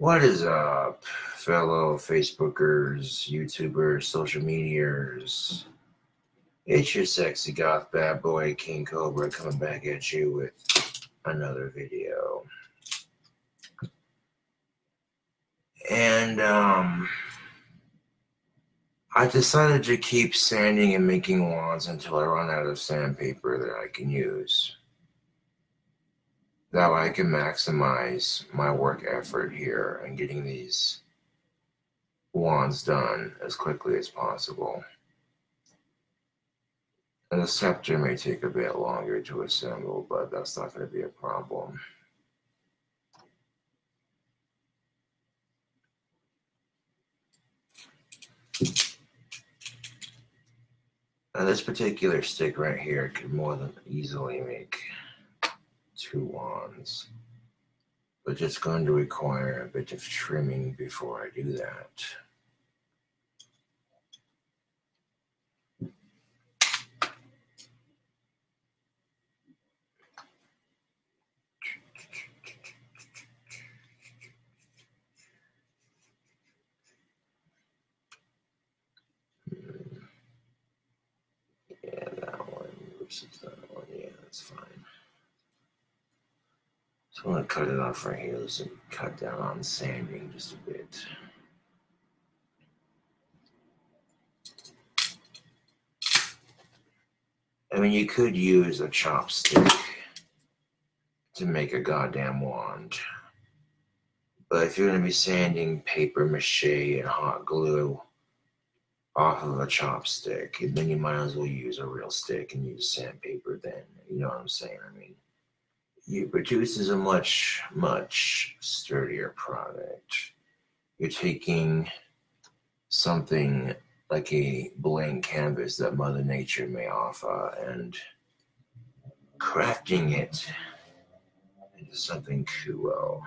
What is up, fellow Facebookers, YouTubers, social medias? It's your sexy goth bad boy, King Cobra, coming back at you with another video. And, I decided to keep sanding and making wands until I run out of sandpaper that I can use. That way I can maximize my work effort here and getting these wands done as quickly as possible. And the scepter may take a bit longer to assemble, but that's not going to be a problem. Now this particular stick right here could more than easily make 2 wands, but it's going to require a bit of trimming before I do that. Yeah, that one versus that one. Yeah, that's fine. So I'm going to cut it off right here. Let's cut down on sanding just a bit. I mean, you could use a chopstick to make a goddamn wand. But if you're going to be sanding paper mache and hot glue off of a chopstick, then you might as well use a real stick and use sandpaper then. You know what I'm saying? I mean, it produces a much, much sturdier product. You're taking something like a blank canvas that Mother Nature may offer and crafting it into something cool.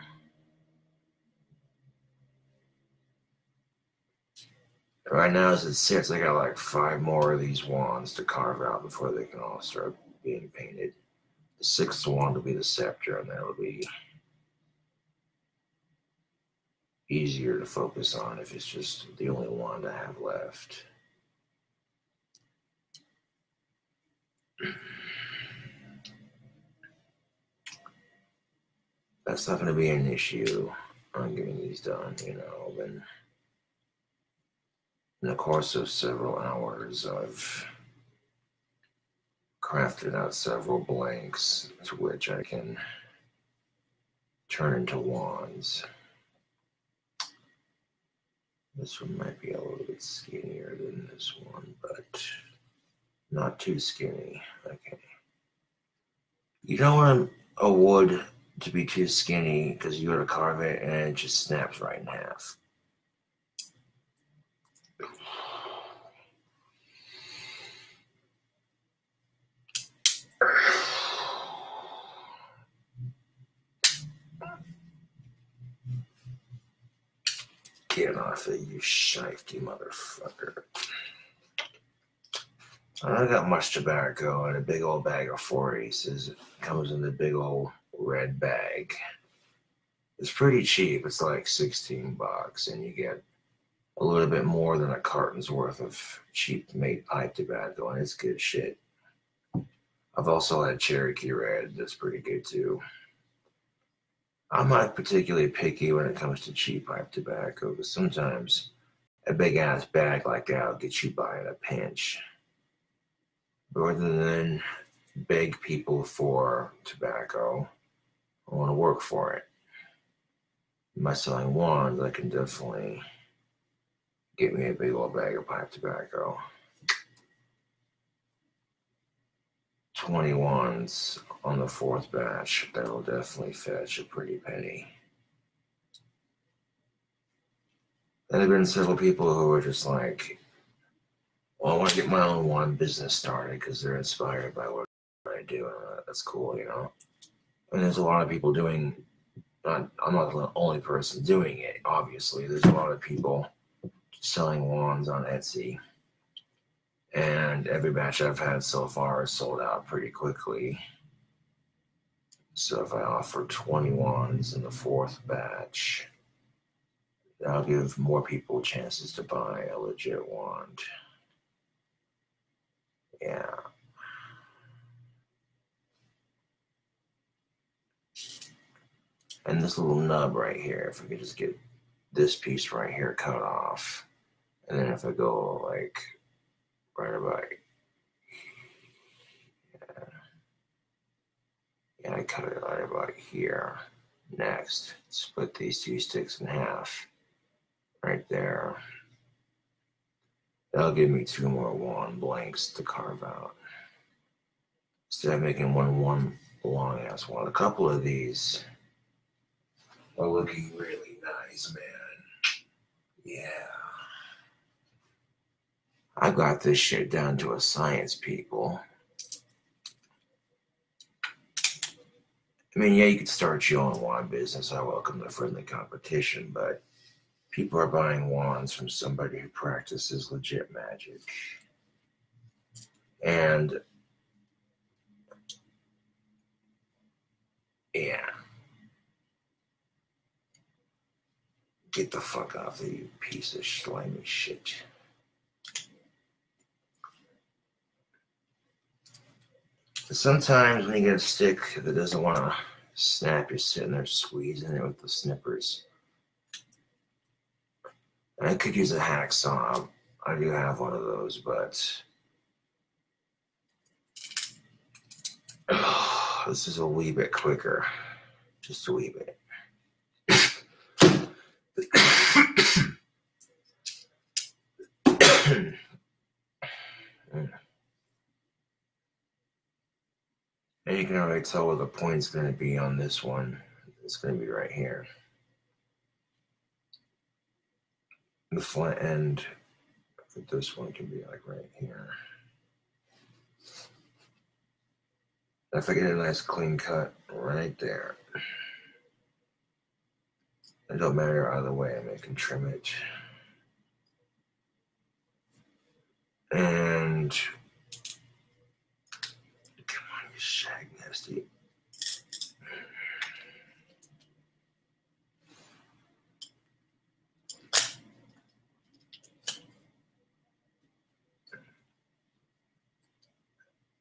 Right now, as it sits, I got like 5 more of these wands to carve out before they can all start being painted. The 6th wand will be the scepter, and that'll be easier to focus on if it's just the only wand I have left. That's not going to be an issue on getting these done, you know. And in the course of several hours, I've crafted out several blanks to which I can turn into wands. This one might be a little bit skinnier than this one, but not too skinny. Okay. You don't want a wood to be too skinny because you go to carve it and it just snaps right in half. Get off of you shifty motherfucker. I don't got much tobacco and a big old bag of 4 aces. It comes in the big old red bag. It's pretty cheap. It's like $16 and you get a little bit more than a carton's worth of cheap made pipe tobacco, and it's good shit. I've also had Cherokee Red. That's pretty good too. I'm not particularly picky when it comes to cheap pipe tobacco, because sometimes a big ass bag like that will get you by in a pinch. But rather than beg people for tobacco, I want to work for it. By selling wands, I can definitely get me a big old bag of pipe tobacco. 20 wands on the 4th batch. That'll definitely fetch a pretty penny. There have been several people who are just like, well, I want to get my own wand business started because they're inspired by what I do. That's cool, you know. And there's a lot of people doing, I'm not the only person doing it, obviously. There's a lot of people selling wands on Etsy. And every batch I've had so far is sold out pretty quickly. So if I offer 20 wands in the 4th batch, That'll give more people chances to buy a legit wand. Yeah. And this little nub right here, if we could just get this piece right here cut off, and then if I go like right about, yeah, I cut it right about here. Next, split these two sticks in half, right there. That'll give me 2 more wand blanks to carve out. Instead of making one long ass one. A couple of these are looking really nice, man. Yeah. I got this shit down to a science, people. I mean, yeah, you could start your own wand business. I welcome the friendly competition, but people are buying wands from somebody who practices legit magic. And yeah, get the fuck off of you piece of slimy shit. Sometimes when you get a stick that doesn't want to snap, you're sitting there squeezing it with the snippers. And I could use a hacksaw. I do have one of those, but this is a wee bit quicker. Just a wee bit. And you can already tell where the point's going to be on this one. It's going to be right here. The flat end for this one can be like right here. If I get a nice clean cut right there, it don't matter either way. I can trim it. And come on, you shag nasty.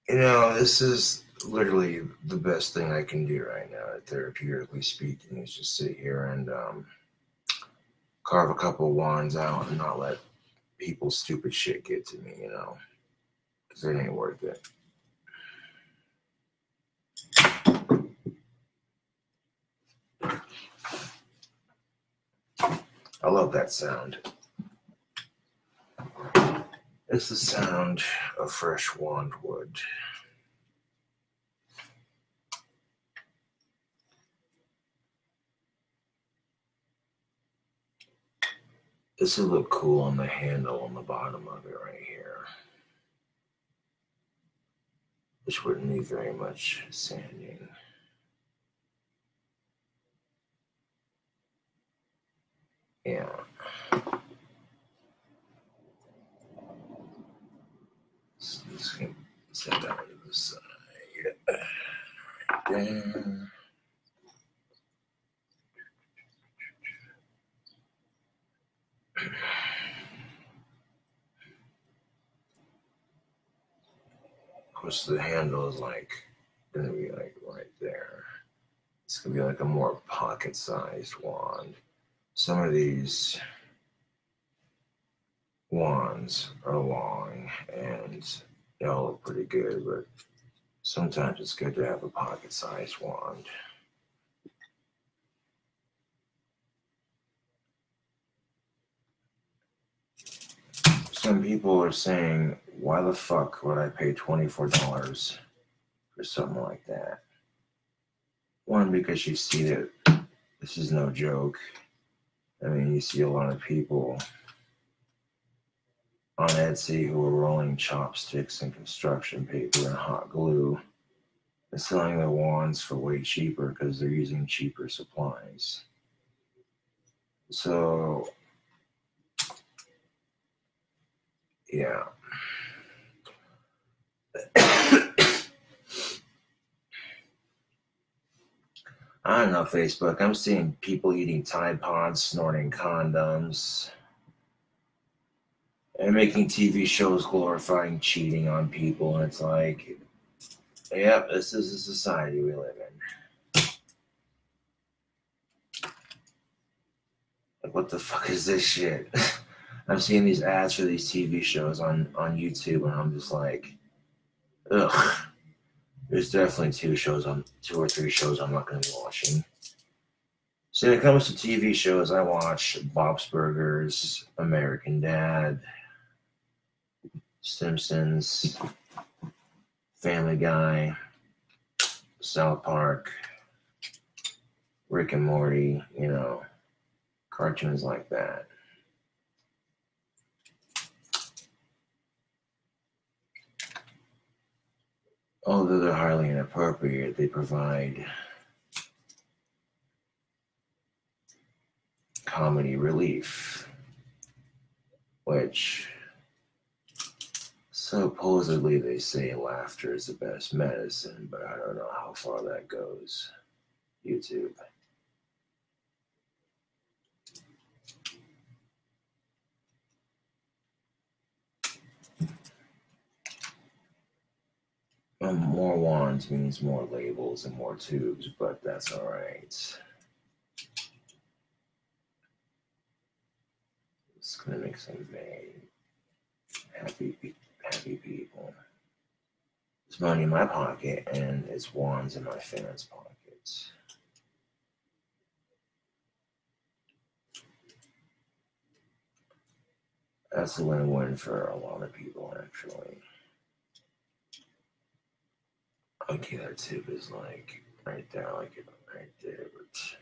You know, this is literally the best thing I can do right now, therapeutically speaking, is just sit here and carve a couple wands out and not let people's stupid shit get to me, you know, because it ain't worth it. I love that sound. It's the sound of fresh wand wood. This would look cool on the handle on the bottom of it right here. Which wouldn't need very much sanding. Yeah. So this can set down to the side. Right there. Of course, the handle is like gonna be like right there. It's gonna be like a more pocket-sized wand. Some of these wands are long and they all look pretty good, but sometimes it's good to have a pocket-sized wand. Some people are saying, why the fuck would I pay $24 for something like that? One, because you see that this is no joke. I mean, you see a lot of people on Etsy who are rolling chopsticks and construction paper and hot glue and selling their wands for way cheaper because they're using cheaper supplies. So, yeah. I don't know, Facebook. I'm seeing people eating Tide Pods, snorting condoms, and making TV shows glorifying cheating on people. And it's like, yep, this is the society we live in. Like, what the fuck is this shit? I'm seeing these ads for these TV shows on YouTube, and I'm just like, ugh. There's definitely two or three shows I'm not going to be watching. So when it comes to TV shows, I watch Bob's Burgers, American Dad, Simpsons, Family Guy, South Park, Rick and Morty, cartoons like that. Although they're highly inappropriate, they provide comedy relief, which supposedly they say laughter is the best medicine, but I don't know how far that goes. YouTube. More wands means more labels and more tubes, but that's all right. It's gonna make some very happy people. There's money in my pocket, and it's wands in my fans' pockets. That's a win-win for a lot of people, actually. Okay, that tip is like right there, like it right there, but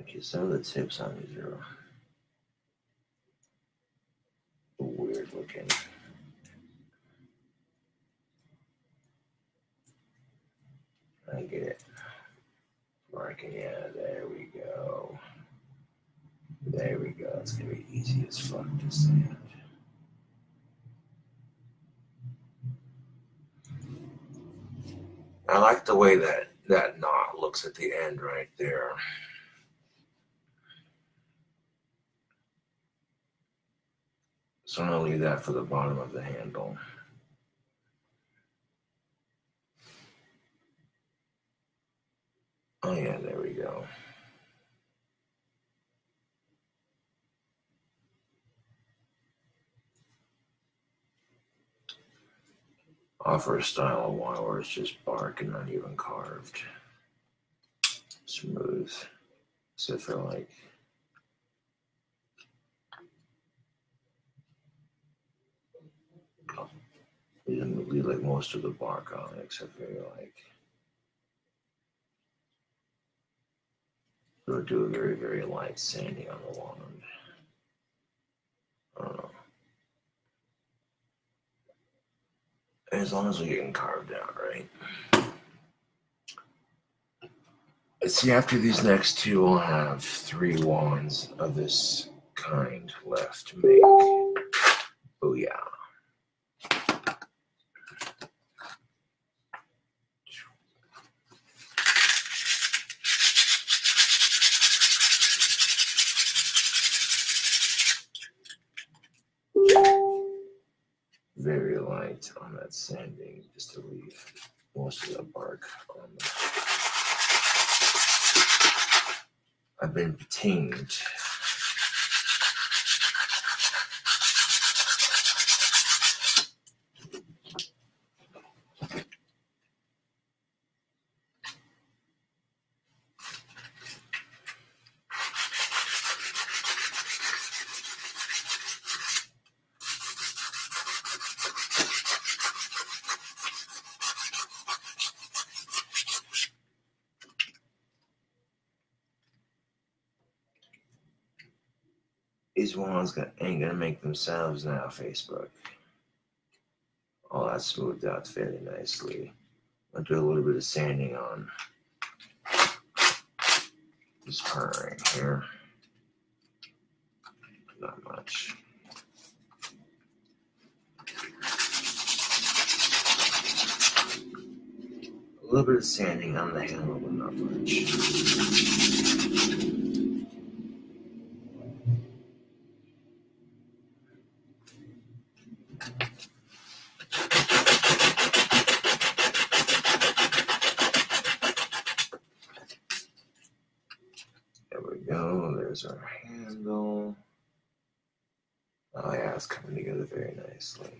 okay, some of the tips on these are weird looking. I get it. Working, yeah, there we go. There we go. It's gonna be easy as fuck to sand. I like the way that knot looks at the end right there. So I'm gonna leave that for the bottom of the handle. Oh yeah, there we go. Offer a style of wine where it's just bark and not even carved. Smooth. Except for like leave like most of the bark on it, except for like we'll do a very, very light sanding on the wand. I don't know. As long as we're getting carved out, right? Let's see, after these next two, we'll have 3 wands of this kind left to make. Booyah. Very light on that sanding, just to leave most of the bark on them. I've been patined. These wands ain't gonna make themselves now, Facebook. All that smoothed out fairly nicely. I'll do a little bit of sanding on this part right here. Not much. A little bit of sanding on the handle, but not much. There we go. There's our handle. Oh yeah, it's coming together very nicely.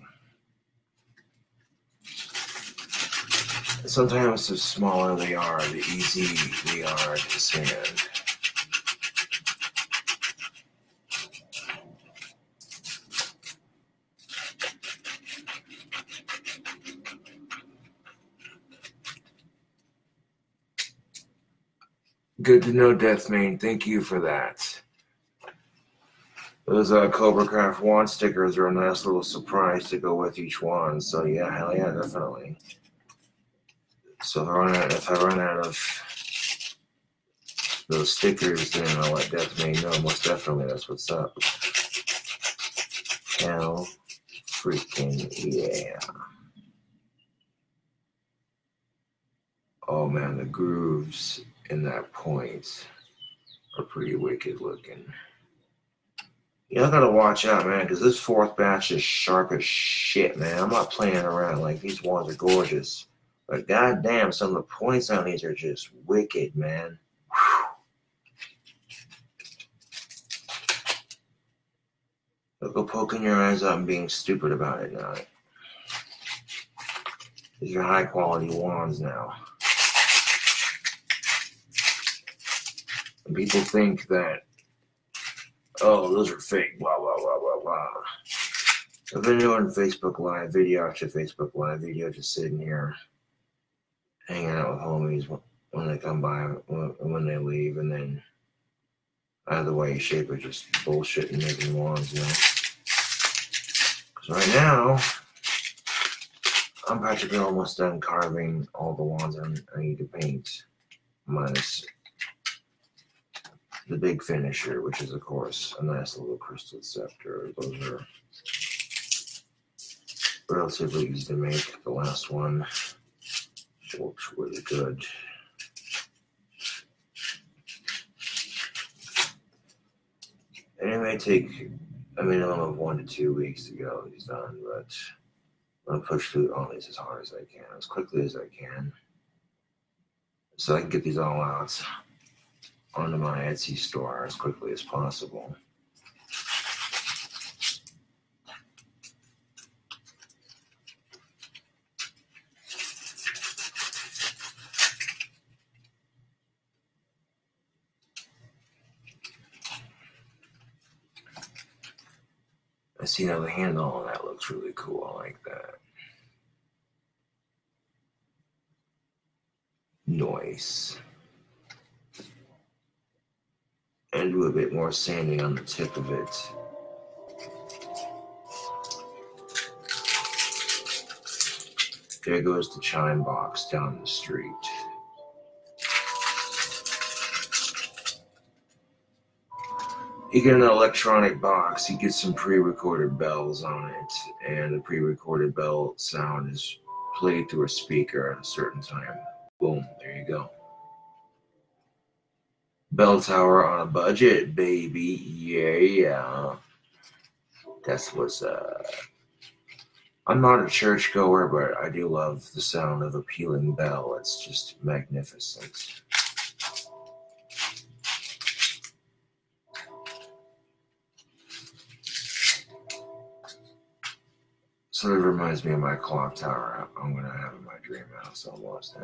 Sometimes the smaller they are, the easier they are to sand. Good to know, Deathmane. Thank you for that. Those CobraCraft wand stickers are a nice little surprise to go with each wand. So yeah, hell yeah, definitely. So if I run out of those stickers, then I'll let Deathmane know. Most definitely, that's what's up. Hell freaking yeah. Oh man, the grooves in that point are pretty wicked looking. You gotta watch out, man, because this fourth batch is sharp as shit, man. I'm not playing around. Like, these ones are gorgeous. But goddamn, some of the points on these are just wicked, man. Don't go poking your eyes out and being stupid about it now. These are high quality wands now. And people think that, oh, those are fake, blah, blah, blah, blah, blah. I've been doing Facebook Live video after Facebook Live video, just sitting here, hanging out with homies when they come by, when they leave, and then either way, shape of just bullshit and making wands, you know. Because right now, I'm practically almost done carving all the wands I need to paint, minus the big finisher, which is, of course, a nice little crystal scepter. Those are relatively easy to make. The last one looks really good. And it may take a minimum of 1 to 2 weeks to get all these done, but I'm gonna push through all these as hard as I can, as quickly as I can, so I can get these all out onto my Etsy store as quickly as possible. I see now the handle on that looks really cool. I like that. Nice. And do a bit more sanding on the tip of it. There goes the chime box down the street. You get an electronic box, you get some pre-recorded bells on it, and the pre-recorded bell sound is played through a speaker at a certain time. Boom, there you go. Bell tower on a budget, baby. Yeah. That's what's up. I'm not a churchgoer, but I do love the sound of a pealing bell. It's just magnificent. Sort of reminds me of my clock tower I'm going to have in my dream house almost.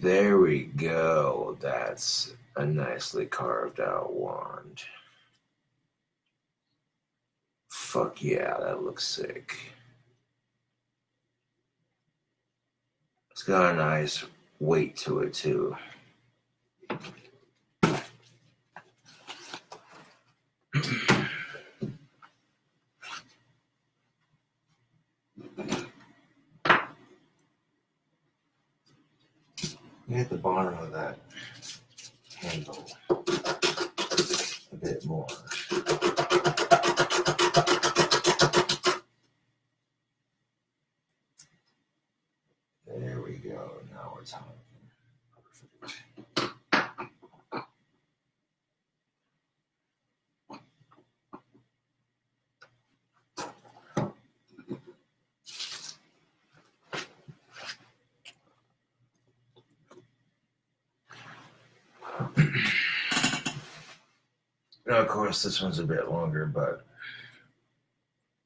There we go. That's a nicely carved out wand. Fuck yeah, that looks sick. It's got a nice weight to it too. Hit the bottom of that handle a bit more. There we go. Now we're talking. Perfect. Now, of course, this one's a bit longer, but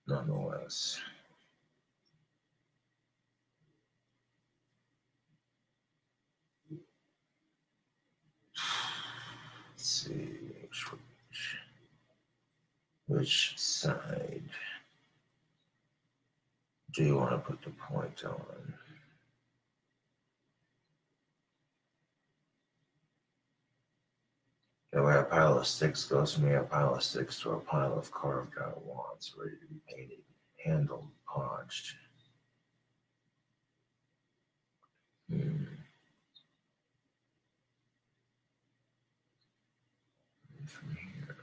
nonetheless. Let's see which side do you want to put the point on? The way a pile of sticks goes from a pile of sticks to a pile of carved out wands ready to be painted, handled, polished. From here.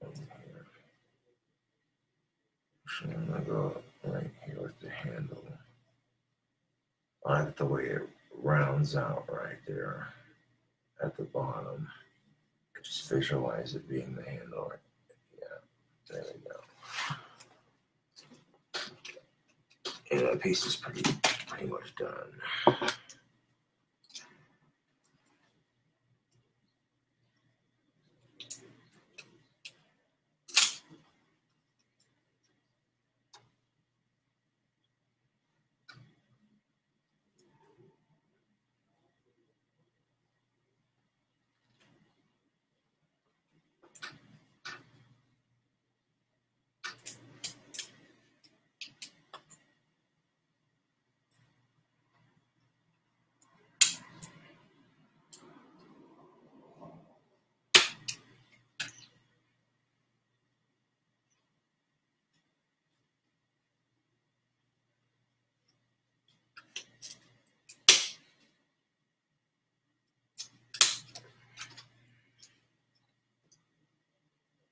Here. So I'm going to go right here with the handle. I like the way it rounds out right there at the bottom. Just visualize it being the handle. Yeah, there we go. And that piece is pretty much done.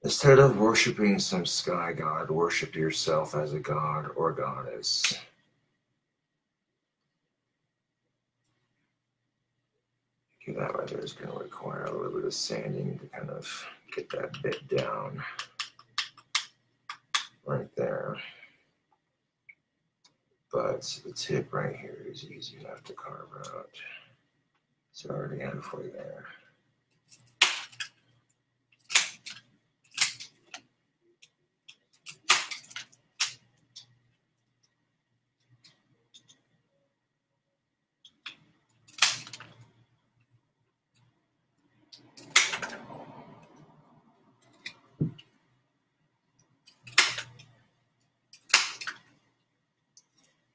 Instead of worshiping some sky god, worship yourself as a god or goddess. Okay, that right there is going to require a little bit of sanding to kind of get that bit down right there. But the tip right here is easy enough to carve out. It's already halfway there.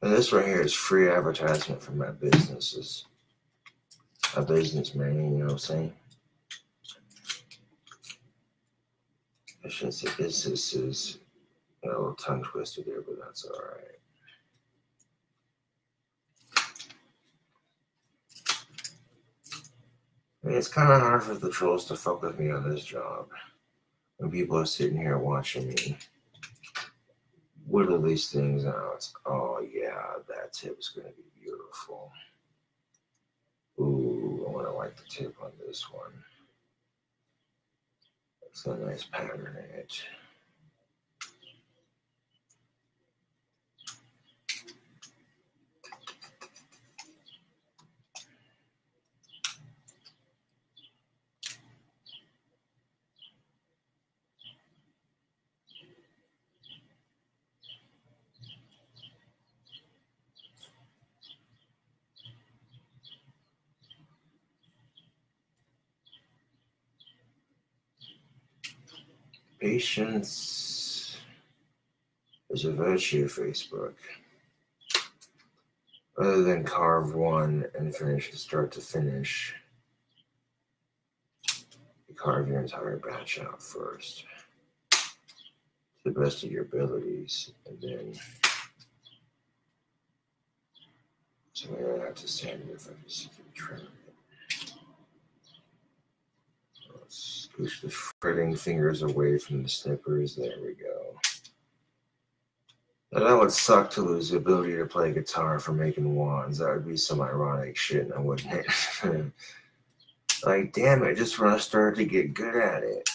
And this right here is free advertisement for my businesses. A business, man, you know what I'm saying? I shouldn't say businesses. A little tongue twister there, but that's all right. I mean, it's kind of hard for the trolls to fuck with me on this job. When people are sitting here watching me whittle these things out. Oh, yeah, that tip's going to be beautiful. Ooh, I want to like the tip on this one. It's a nice pattern in it. Patience is a virtue, Facebook. Other than carve one and finish from start to finish, you carve your entire batch out first to the best of your abilities, and then so I don't have to sand it if I just keep trimming it. Let's push the fretting fingers away from the snippers. There we go. Now that would suck to lose the ability to play guitar for making wands. That would be some ironic shit, now wouldn't it? Like, damn it, just when I started to get good at it.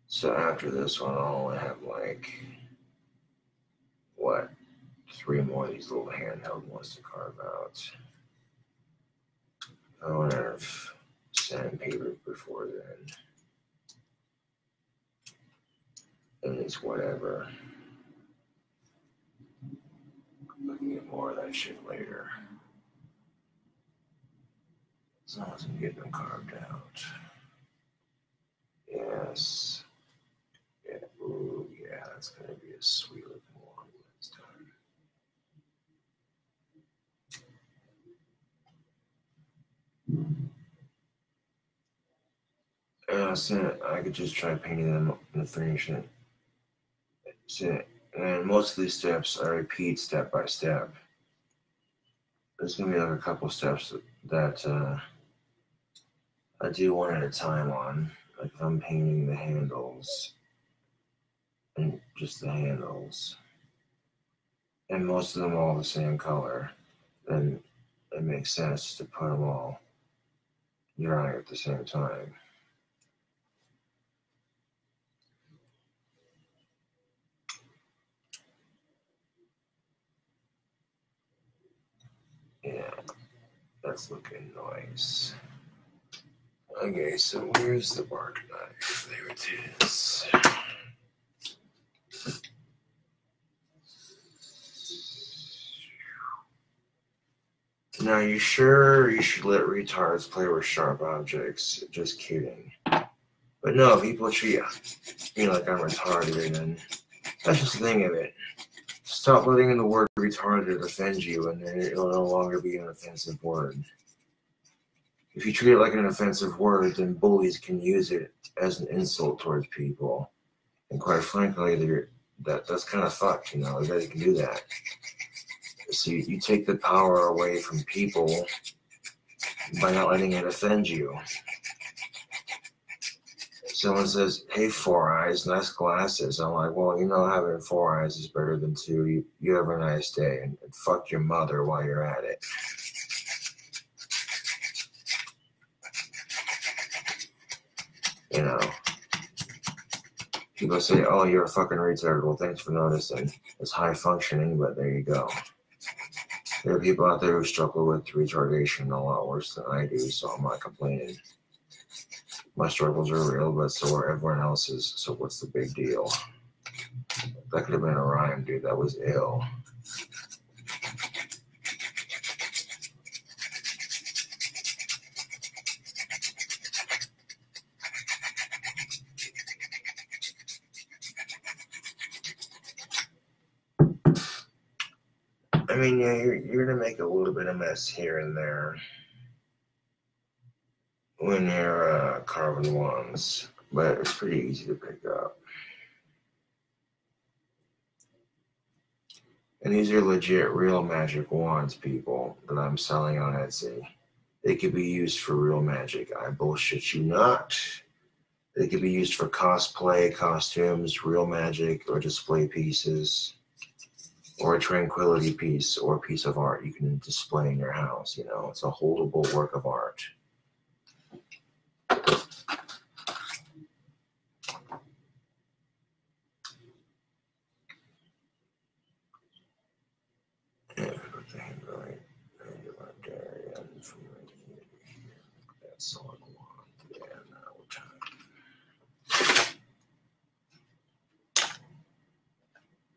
So after this one, I'll only have like, what, 3 more of these little handheld ones to carve out. I won't have sandpaper before then. And it's whatever. I can get more of that shit later. As long as I'm getting them carved out. Yes. Yeah. Ooh, yeah, that's going to be a sweet looking one when it's done. So I could just try painting them and finishing it. So, and most of these steps I repeat step by step. There's going to be like a couple steps that I do one at a time on. Like if I'm painting the handles and just the handles, and most of them all the same color, then it makes sense to put them all drying at the same time. Yeah, that's looking nice. Okay, so where's the bark knife? There it is. Now, you sure you should let retards play with sharp objects? Just kidding. But no, people treat me like I'm retarded, and that's just the thing of it. Stop letting the word retarded offend you, and then it'll no longer be an offensive word. If you treat it like an offensive word, then bullies can use it as an insult towards people. And quite frankly, that's kind of fucked, you know, that you can do that. So you take the power away from people by not letting it offend you. Someone says, hey, 4 eyes, nice glasses. I'm like, well, you know, having 4 eyes is better than 2. You have a nice day, and fuck your mother while you're at it. You know, people say, oh, you're a fucking retard. Well, thanks for noticing. It's high functioning, but there you go. There are people out there who struggle with retardation a lot worse than I do, so I'm not complaining. My struggles are real, but so are everyone else's, so what's the big deal? That could have been a rhyme, dude. That was ill. I mean, yeah, you're going to make a little bit of mess here and there when you're carving wands, but it's pretty easy to pick up. And these are legit real magic wands, people, that I'm selling on Etsy. They could be used for real magic. I bullshit you not. They could be used for cosplay, costumes, real magic, or display pieces, or a tranquility piece, or a piece of art you can display in your house. You know, it's a holdable work of art. Yeah, put the hand right there, and from right here.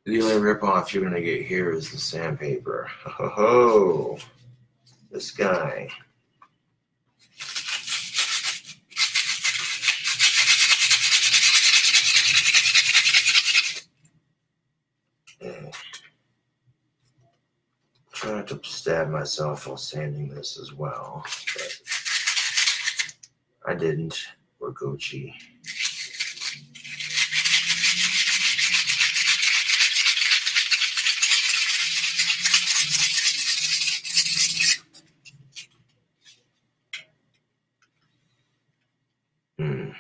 The only rip-off you're gonna get here is the sandpaper. Ho ho! This guy. Try not to stab myself while sanding this as well, but I didn't. We're Gucci. Mm.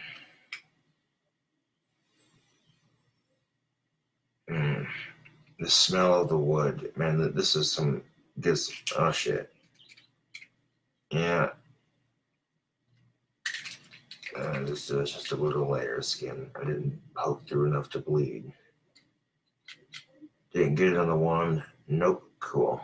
Mm. The smell of the wood, man. This is some this. Oh shit. Yeah. This is just a little layer of skin. I didn't poke through enough to bleed. Didn't get it on the wand. Nope. Cool.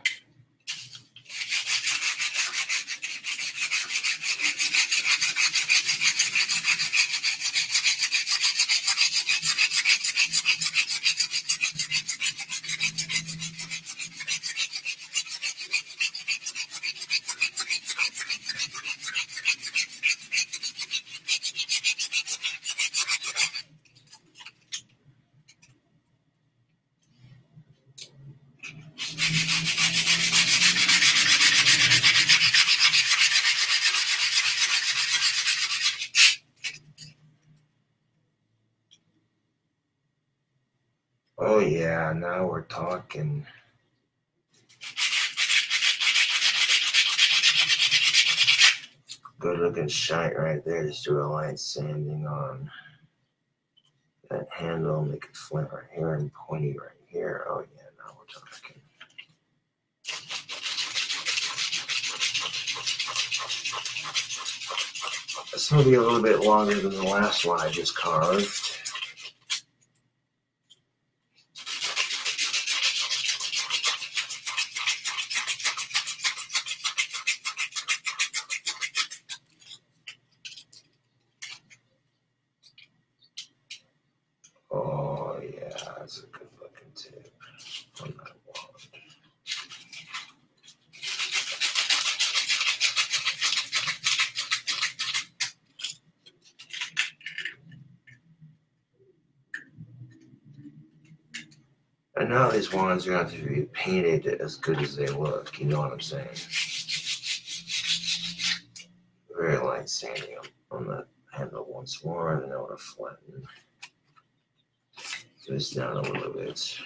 Oh yeah, now we're talking. Good looking shite right there. Just do a light sanding on that handle, make it flat right here and pointy right here. Oh yeah, now we're talking. This will be a little bit longer than the last one I just carved. Oh yeah, that's a good looking tip on that wand. And now these wands are going to have to be painted as good as they look. You know what I'm saying? Very light sanding on the handle once more, and then I want to flatten this down a little bit.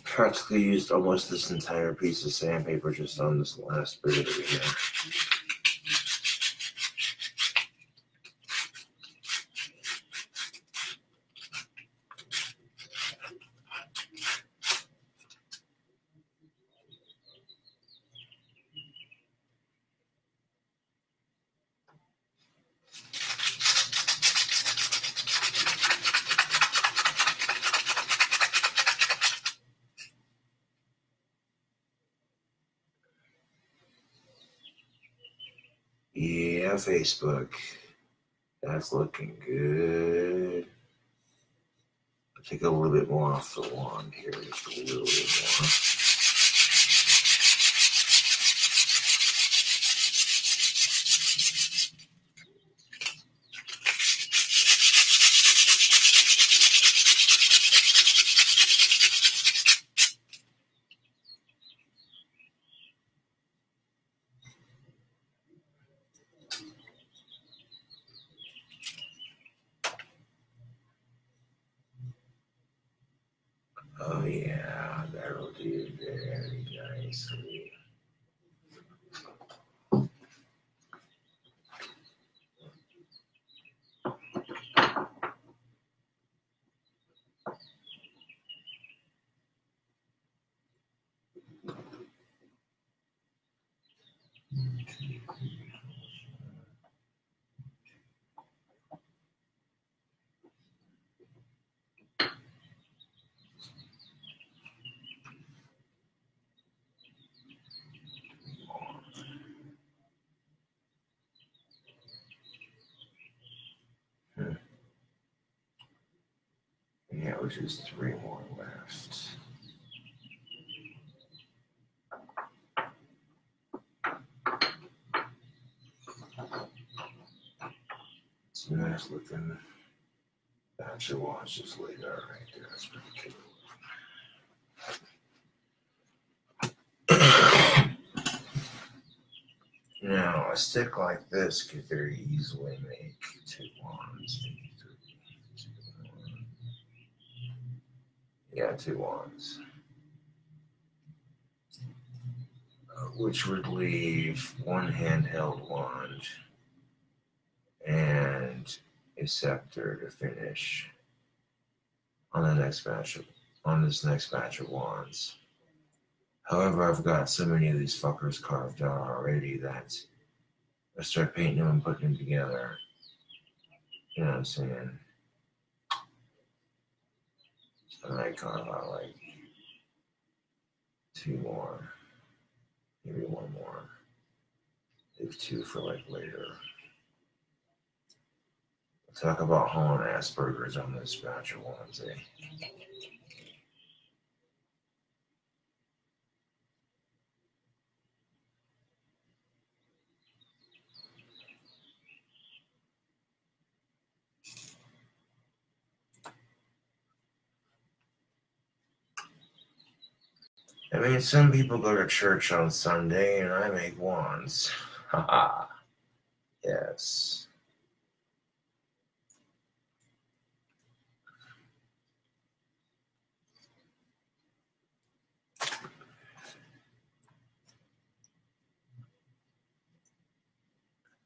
Practically used almost this entire piece of sandpaper just on this last bit over here. Yeah, Facebook. That's looking good. Take a little bit more off the wand here, just a little bit more. Oh yeah, that'll do very nicely. Yeah, which is 3 more left. It's a nice looking batch of watches laid out right there. That's pretty cool. Now, a stick like this could very easily make 2 wands. Yeah, 2 wands. Which would leave 1 handheld wand and a scepter to finish on this next batch of wands. However, I've got so many of these fuckers carved out already that I start painting them and putting them together. You know what I'm saying? So I carve out like 2 more, maybe 1 more. Leave 2 for like later. We'll talk about hauling Asperger's on this batch of ones, eh? I mean, some people go to church on Sunday and I make wands. Haha. Yes.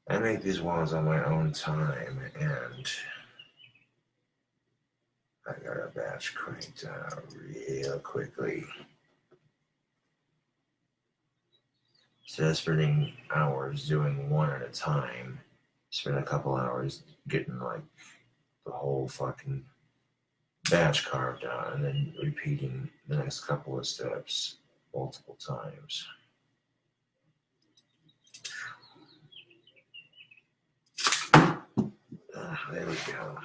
I make these wands on my own time, and I got a batch cranked out real quickly. Instead of spending hours doing one at a time, spend a couple hours getting like the whole fucking batch carved out and then repeating the next couple of steps multiple times. There we go.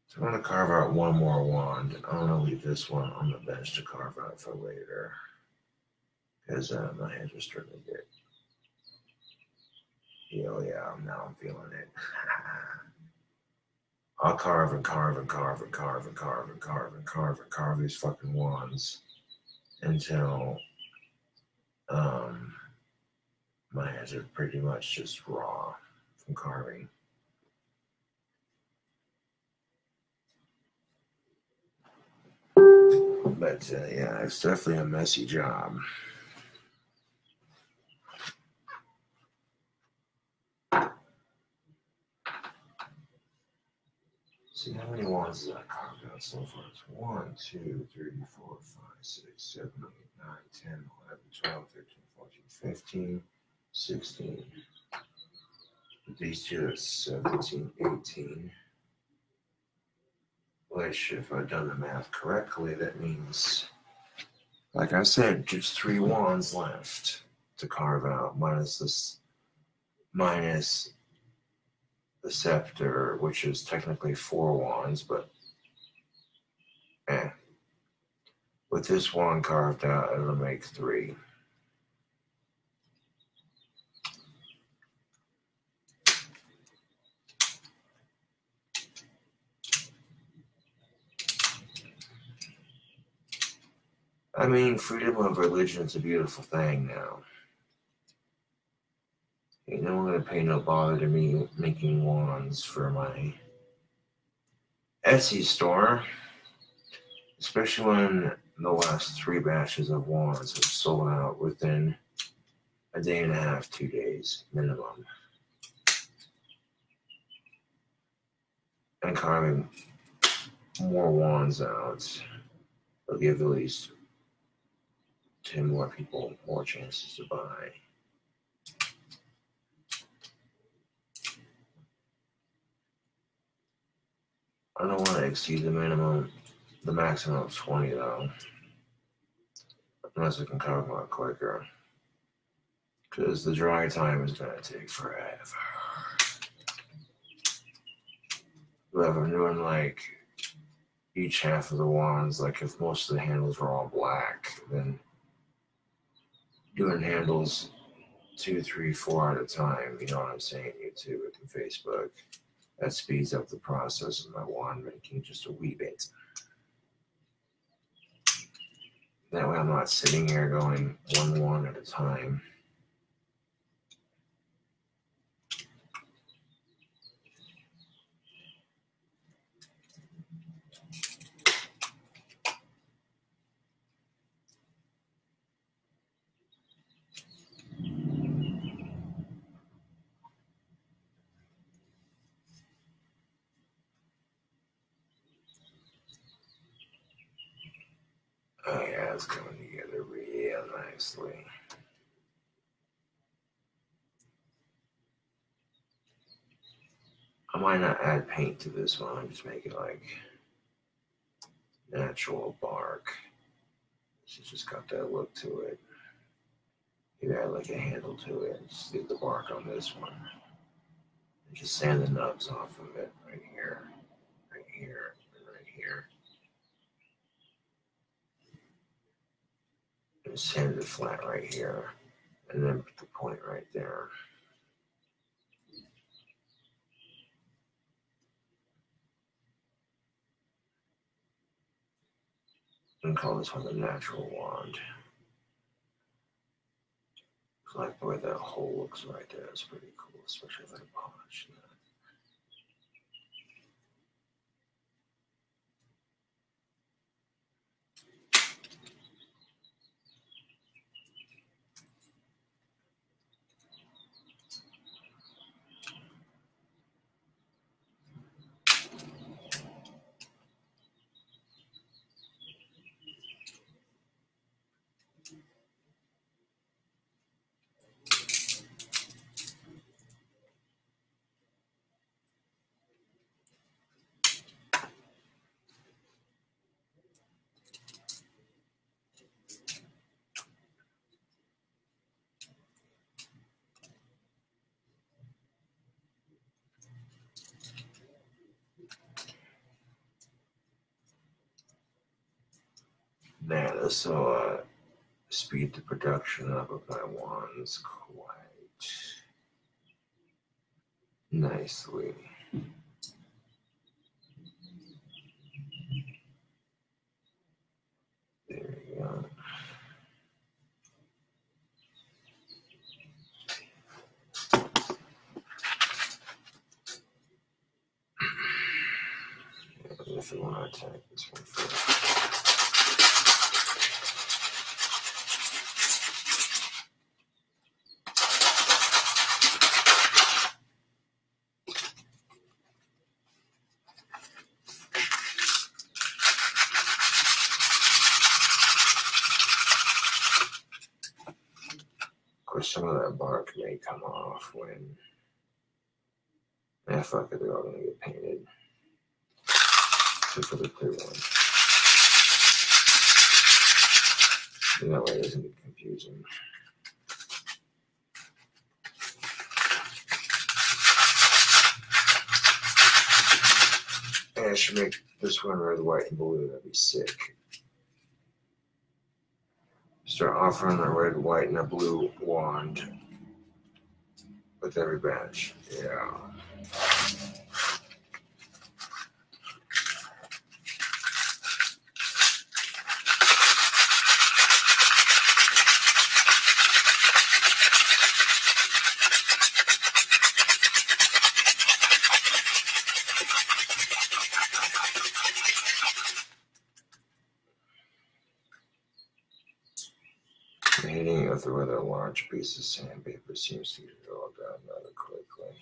So I'm going to carve out 1 more wand. I'm going to leave this one on the bench to carve out for later. Because my hands are starting to get... Oh yeah, now I'm feeling it. I'll carve and carve and carve and carve and carve and carve and carve and carve these fucking wands until my hands are pretty much just raw from carving. But yeah, it's definitely a messy job. See how many wands did I carve out so far? It's 1, 2, 3, 4, 5, 6, 7, 8, 9, 10, 11, 12, 13, 14, 15, 16. With these two, it's 17, 18. Which, if I've done the math correctly, that means Like I said, just 3 wands left to carve out, minus the scepter, which is technically 4 wands, but with this wand carved out, it'll make 3. I mean, freedom of religion is a beautiful thing now. Ain't no one gonna pay no bother to me making wands for my Etsy store, especially when the last 3 batches of wands have sold out within a day and a half, 2 days minimum. And carving more wands out will give at least 10 more people more chances to buy. I don't want to exceed the maximum of 20 though, unless I can carve more quicker, because the dry time is going to take forever. But if I'm doing like each half of the wands, like if most of the handles were all black, then doing handles 2, 3, 4 at a time, you know what I'm saying, YouTube and Facebook, that speeds up the process of my wand making just a wee bit. That way I'm not sitting here going 1 wand at a time. Oh yeah, it's coming together real nicely. I might not add paint to this one, I'm just making like natural bark. It's just got that look to it. You add like a handle to it, just leave the bark on this one. And just sand the nubs off of it right here, and right here. And sand it flat right here. And then put the point right there. And call this one the natural wand. I like the way that hole looks right there. It's pretty cool, especially if I polish that. Now this will speed the production up of my wands quite nicely. There you go. If you want to attack this one first. Of course, some of that bark may come off when. Fuck it, they're all gonna get painted. Except for the clear one. That way it doesn't get confusing. And I should make this one red, white, and blue. That'd be sick. Start offering a red, white, and a blue wand with every batch. Yeah. Hitting it with a rather large piece of sandpaper seems to get it all done rather quickly.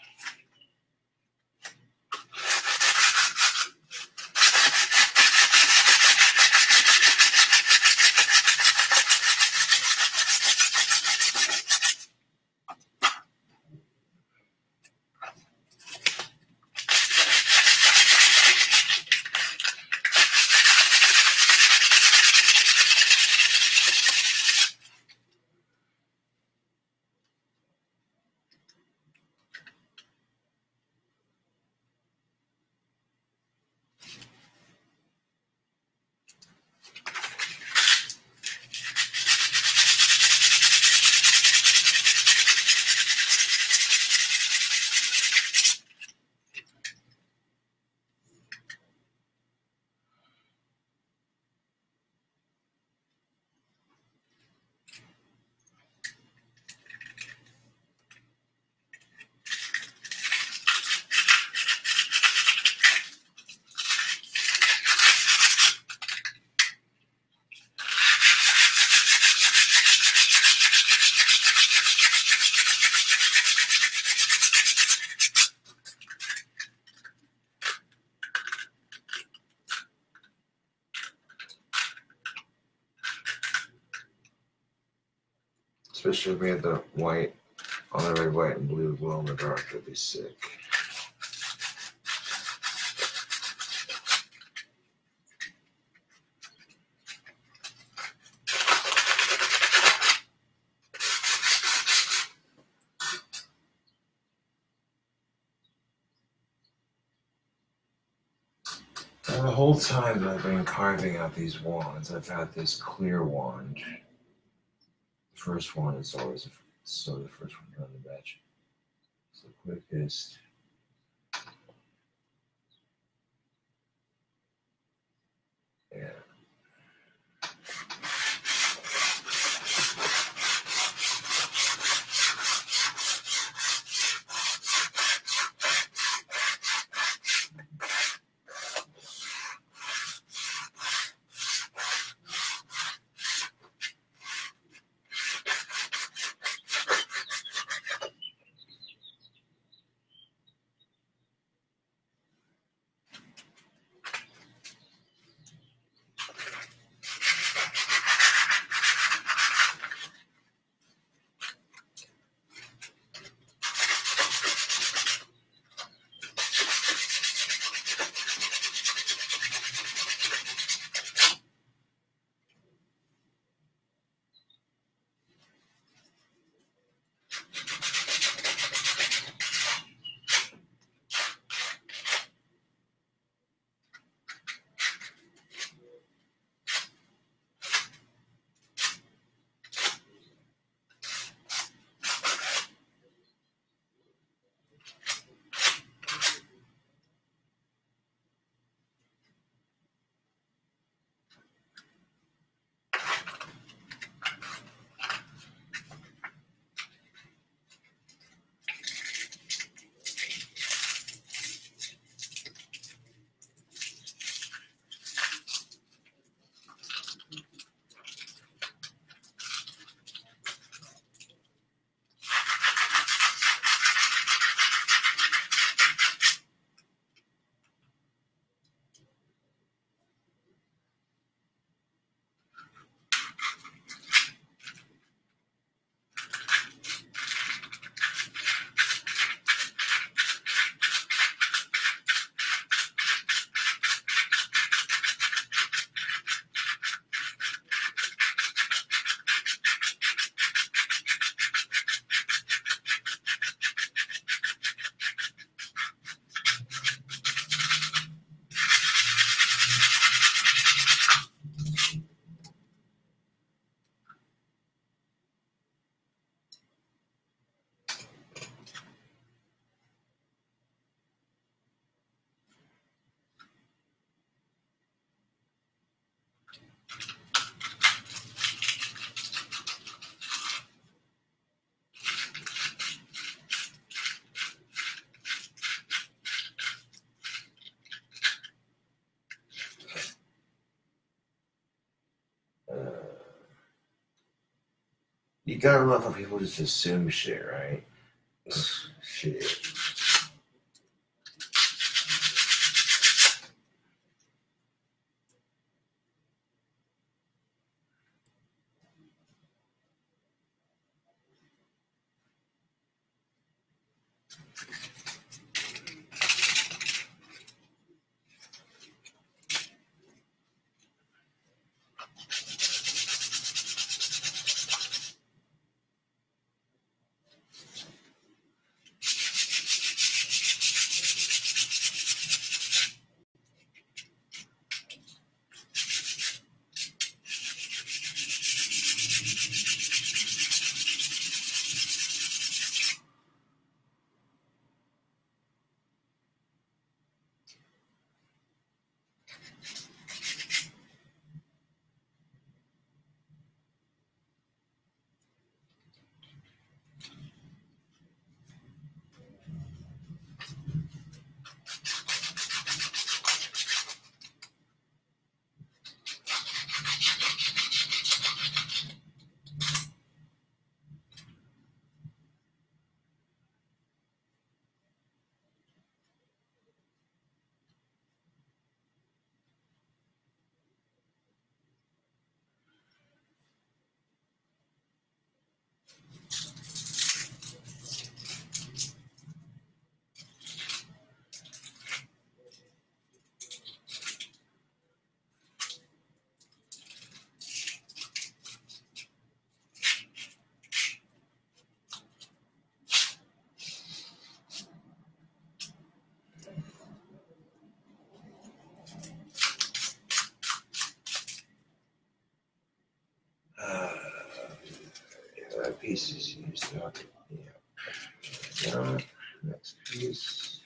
Especially if we had the white on the red, white, and blue glow in the dark, that'd be sick. The whole time that I've been carving out these wands, I've had this clear wand. The first one is always the first one on the batch. It's the quickest. Yeah. You gotta love how people just assume shit, right? Shit. Yeah, that piece is used up. Yeah. Now, next piece.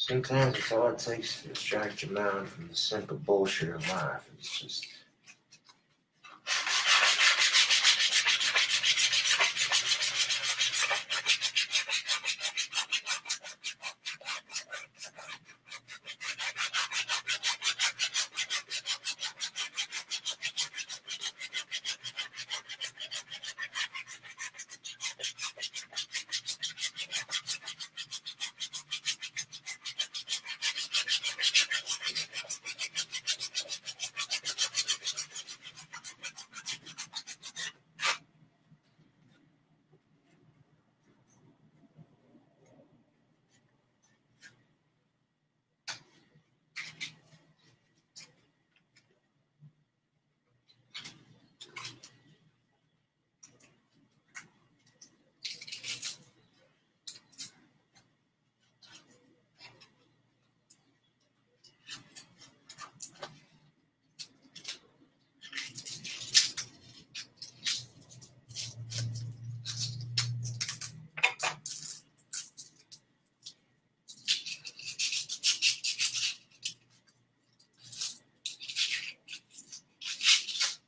Sometimes it's all it takes to distract your mind from the simple bullshit of life. It's just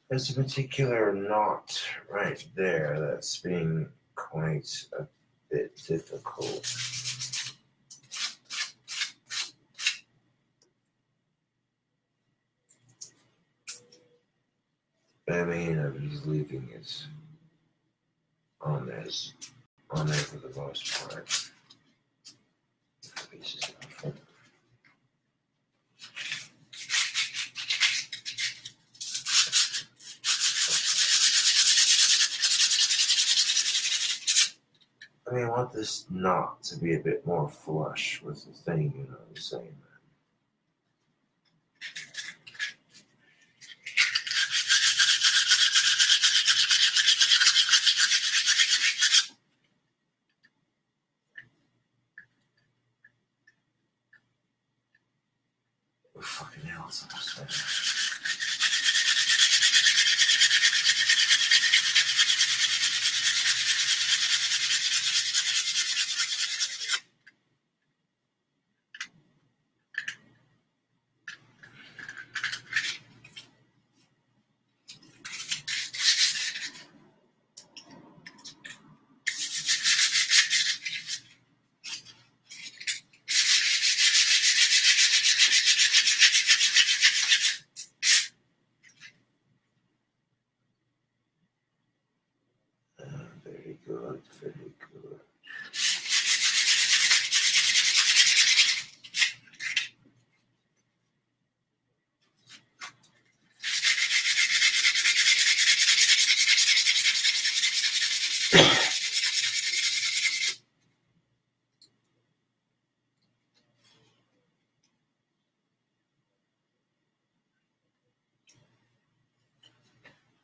there's a particular knot right there that's being quite a bit difficult. I mean, I'm just leaving it on there for the most part. Pieces of I mean, I want this knot to be a bit more flush with the thing, you know what I'm saying? What fucking hell is that? Very good, very good.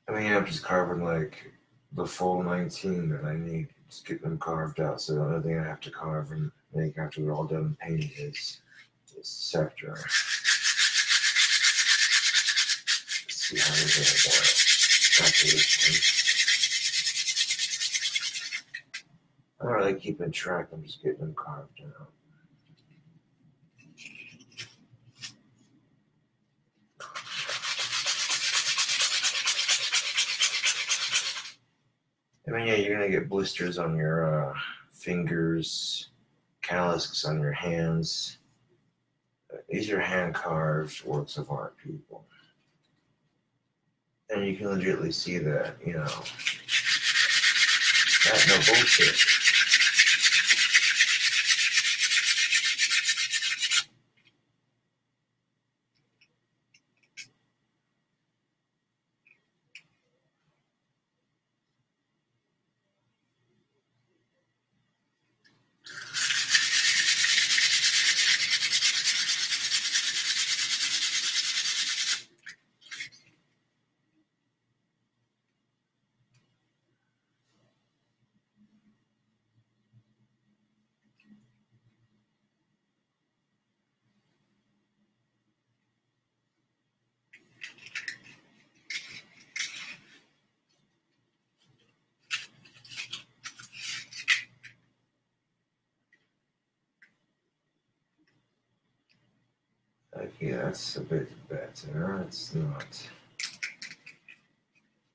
I mean, I'm just carving like the full 19 that I need. Just get them carved out. So the only thing I have to carve and make after we're all done painting is this scepter. Let's see how we're going to after this one. I'm not really keeping track. I'm just getting them carved out. I mean, yeah, you're going to get blisters on your fingers, calluses on your hands. These are hand-carved works of art, people. And you can legitimately see that, you know, that's no bullshit. Okay, that's a bit better. It's not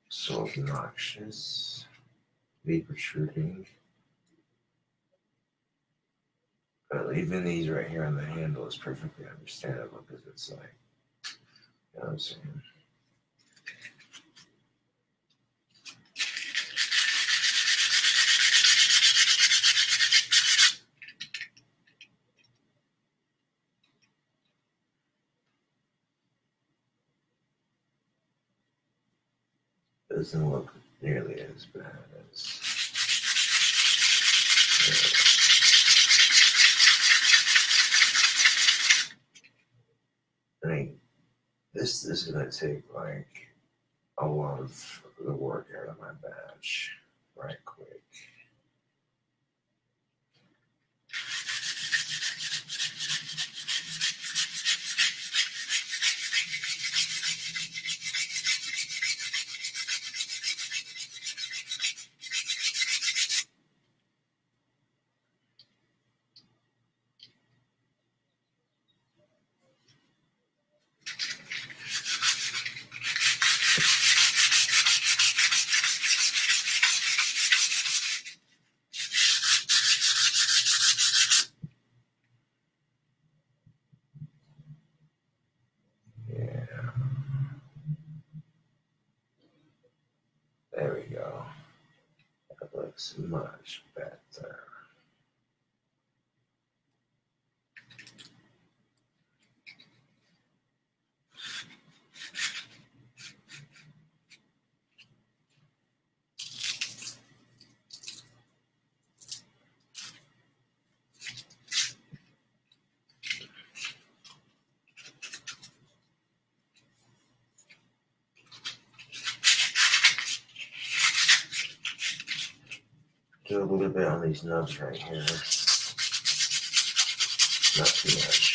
so obnoxious. Be protruding. But even these right here on the handle is perfectly understandable because it's like, you know what I'm saying? Doesn't look nearly as bad as. I mean, this is gonna take like a lot of the work out of my badge right quick. looks much better. Do a little bit on these nubs right here. Not too much.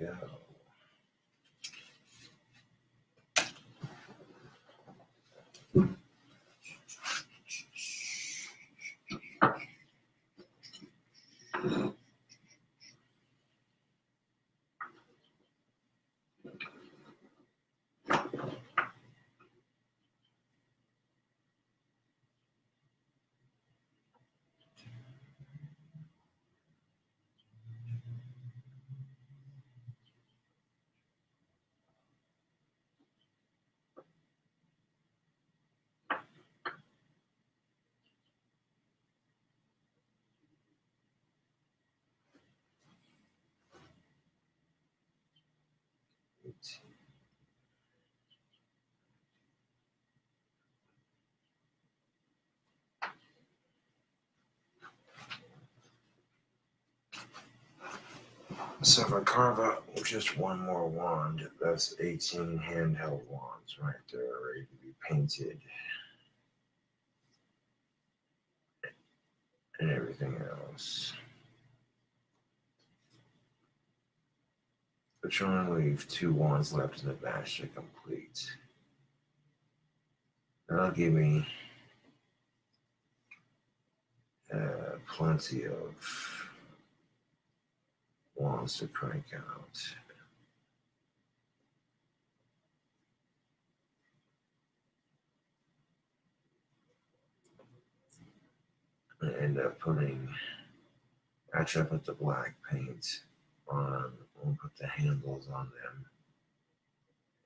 Go. So if I carve out just one more wand, that's 18 handheld wands right there, ready to be painted. And everything else. But you only leave 2 wands left in the batch to complete. That'll give me plenty of wands to crank out. I end up putting, actually I put the black paint on, we'll put the handles on them,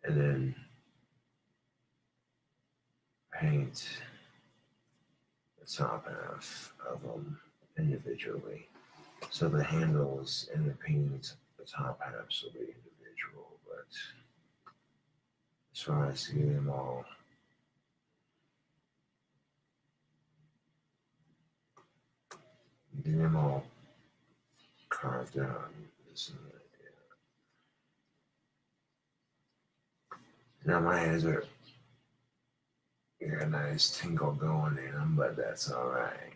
and then paint the top half of them individually. So the handles and the paint, the top halves will be individual, but as far as getting them all carved out. Now my hands are got a nice tingle going in them, but that's all right.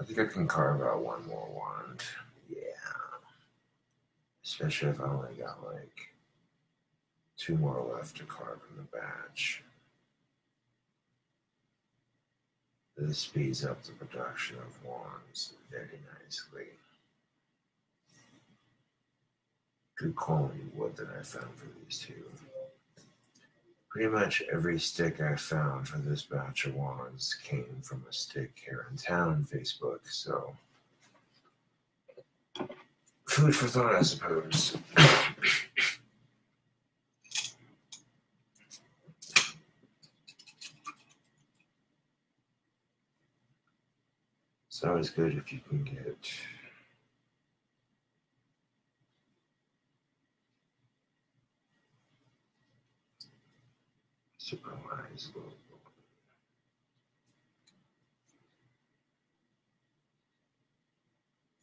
I think I can carve out one more wand. Yeah. Especially if I only got like 2 more left to carve in the batch. This speeds up the production of wands very nicely. Good quality wood that I found for these two. Pretty much every stick I found for this batch of wands came from a stick here in town, Facebook, so food for thought, I suppose. It's always good if you can get supplies.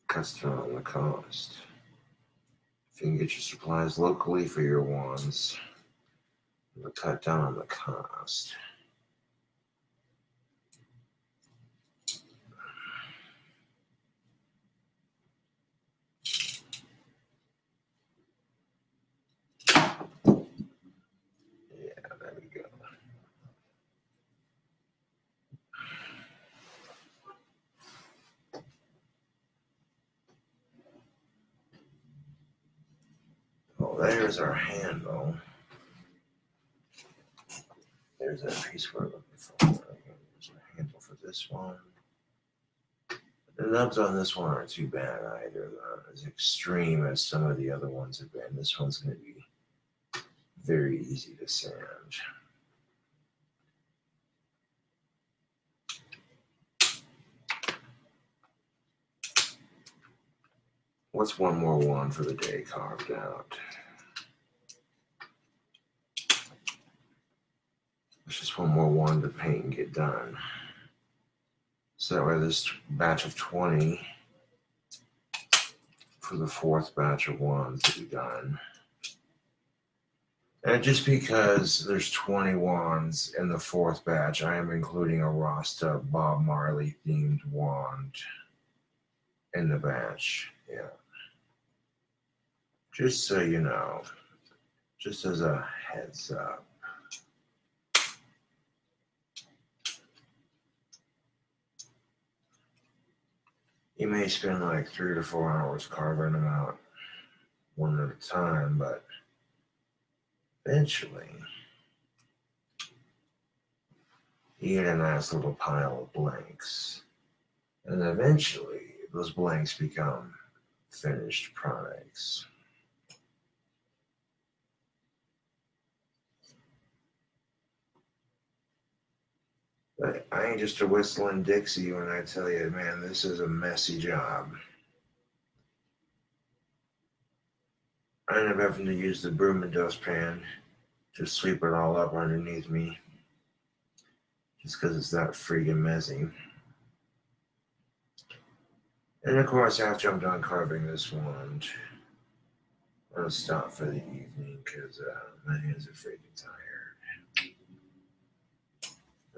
Cuts down on the cost. If you can get your supplies locally for your wands, it'll cut down on the cost. There's our handle. There's that piece we're looking for. There's a handle for this one. The nubs on this one aren't too bad either. As extreme as some of the other ones have been, this one's going to be very easy to sand. What's one more wand for the day carved out? There's just one more wand to paint and get done. So that way this batch of 20 for the 4th batch of wands to be done. And just because there's 20 wands in the 4th batch, I am including a Rasta Bob Marley themed wand in the batch. Yeah. Just so you know, just as a heads up. You may spend like 3 to 4 hours carving them out one at a time, but eventually you get a nice little pile of blanks. And eventually those blanks become finished products. But I ain't just a whistling Dixie when I tell you, man, this is a messy job. I end up having to use the broom and dustpan to sweep it all up underneath me. Just because it's that freaking messy. And of course, after I'm done carving this wand, I'll stop for the evening because my hands are freaking tired.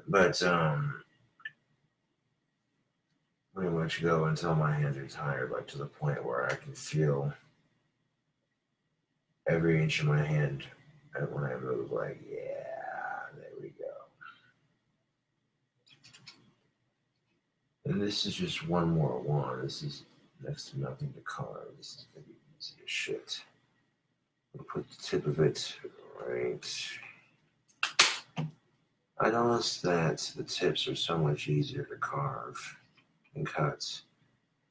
But pretty much go until my hands are tired, like to the point where I can feel every inch of my hand when I move, like, yeah, there we go. And this is just one more wand. This is next to nothing to carve. This is going to be easy as shit. I'll put the tip of it right I noticed that the tips are so much easier to carve and cut.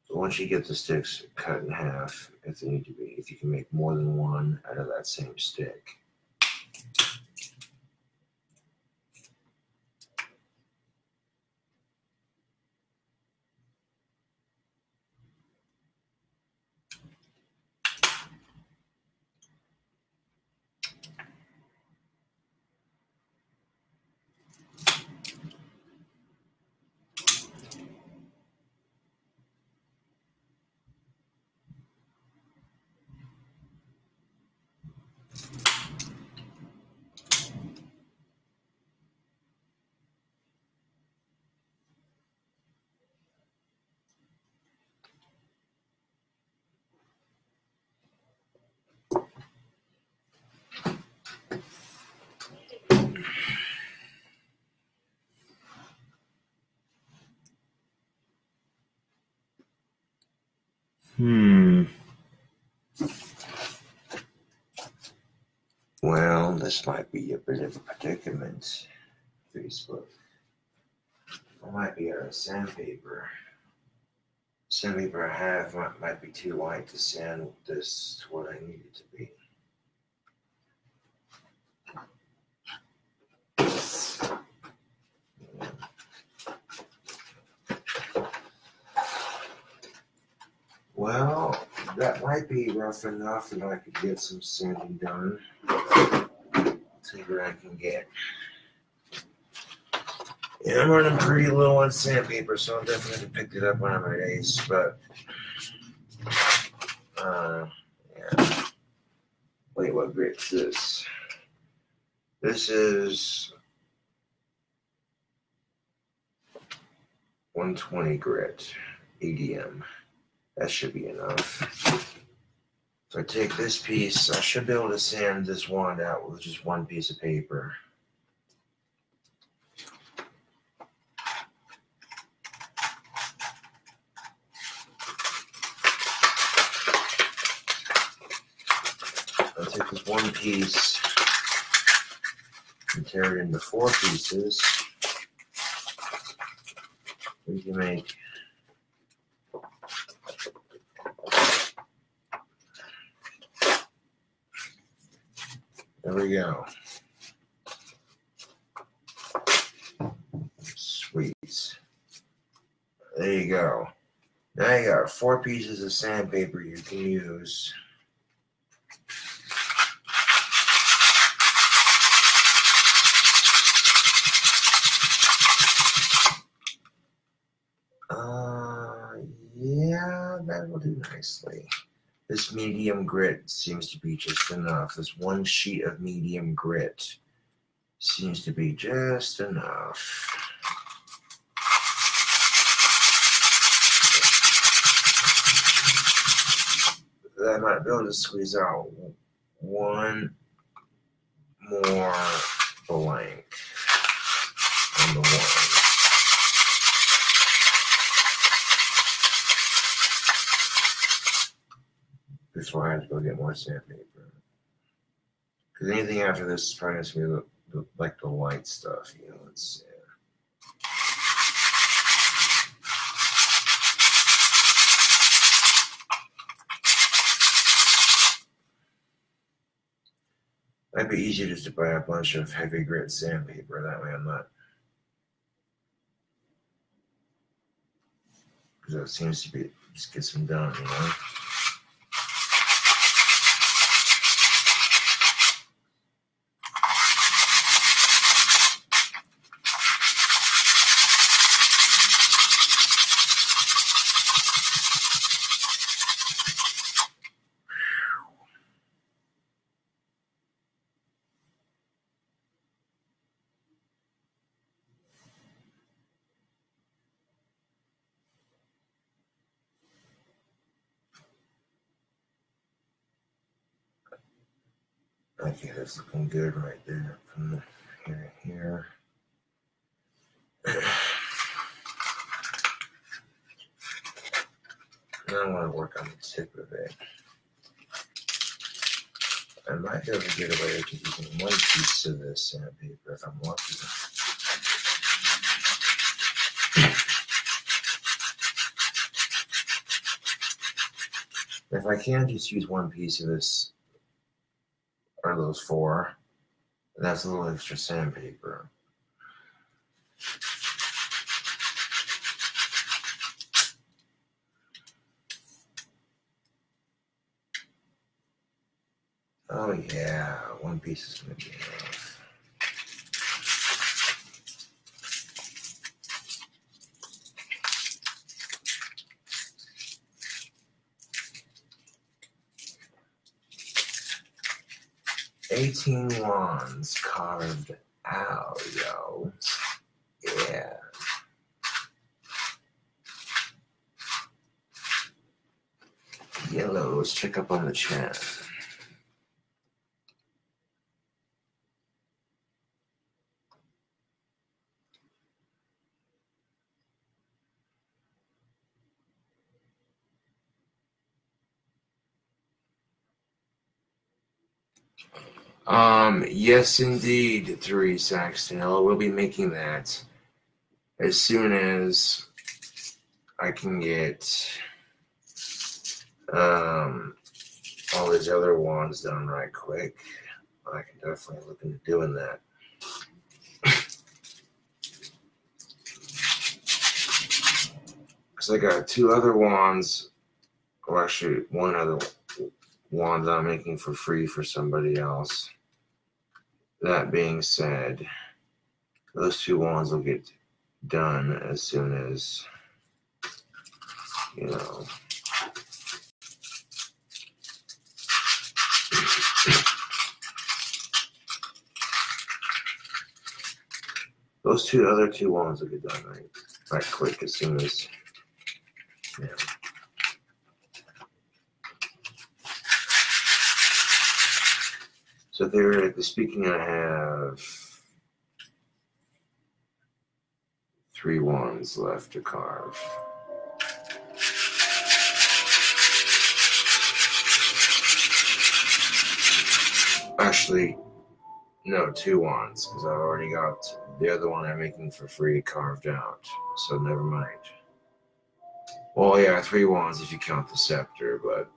But once you get the sticks cut in half, if they need to be, if you can make more than one out of that same stick. Well, this might be a bit of a predicament, Facebook. I might be out of sandpaper. Sandpaper I have might be too light to sand this to what I need it to be. Well, that might be rough enough that I could get some sanding done. See what I can get. Yeah, I'm running pretty low on sandpaper, so I'm definitely going to pick it up one of my days, but yeah. Wait, what grit's this? This is 120 grit, EDM. That should be enough. So I take this piece, I should be able to sand this wand out with just one piece of paper. I'll take this one piece and tear it into 4 pieces. We can make there we go. Sweet. There you go. Now you got 4 pieces of sandpaper you can use. Yeah, that will do nicely. This medium grit seems to be just enough. This one sheet of medium grit seems to be just enough. I might be able to squeeze out one more blank on the one. Before I have to go get more sandpaper. Because anything after this is probably going to be like the light stuff, you know. It's might be easier just to buy a bunch of heavy grit sandpaper. That way I'm not. Because it seems to be just gets them done, you know. Okay, that's looking good right there from here to here. Now I want to work on the tip of it. I might be able to get away with using one piece of this sandpaper if I'm lucky. If I can just use one piece of this, or those four, that's a little extra sandpaper. Oh yeah, one piece is going to be enough. $18 wands carved out, yo. Yeah. Yellow, let's check up on the chat. Yes, indeed, 3 Saxton Hill. We'll be making that as soon as I can get all these other wands done right quick. I can definitely look into doing that. Because I got 2 other wands, or actually 1 other wand that I'm making for free for somebody else. That being said, those 2 wands will get done as soon as, you know. Those other two wands will get done right quick as soon as, yeah. So theoretically speaking, I have 3 wands left to carve. Actually, no, 2 wands, because I've already got the other one I'm making for free carved out, so never mind. Well, yeah, 3 wands if you count the scepter, but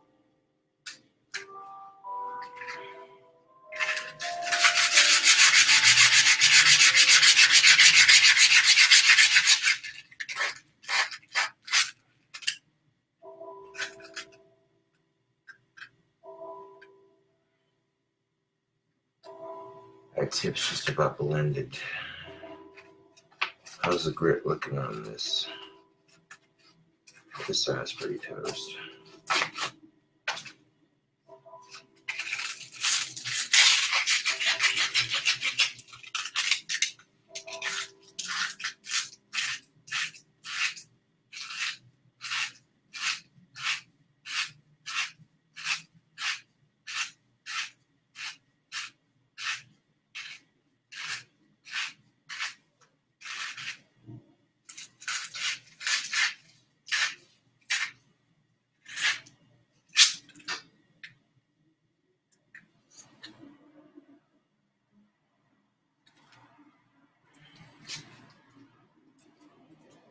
that tip's just about blended. How's the grit looking on this? This side's pretty toast.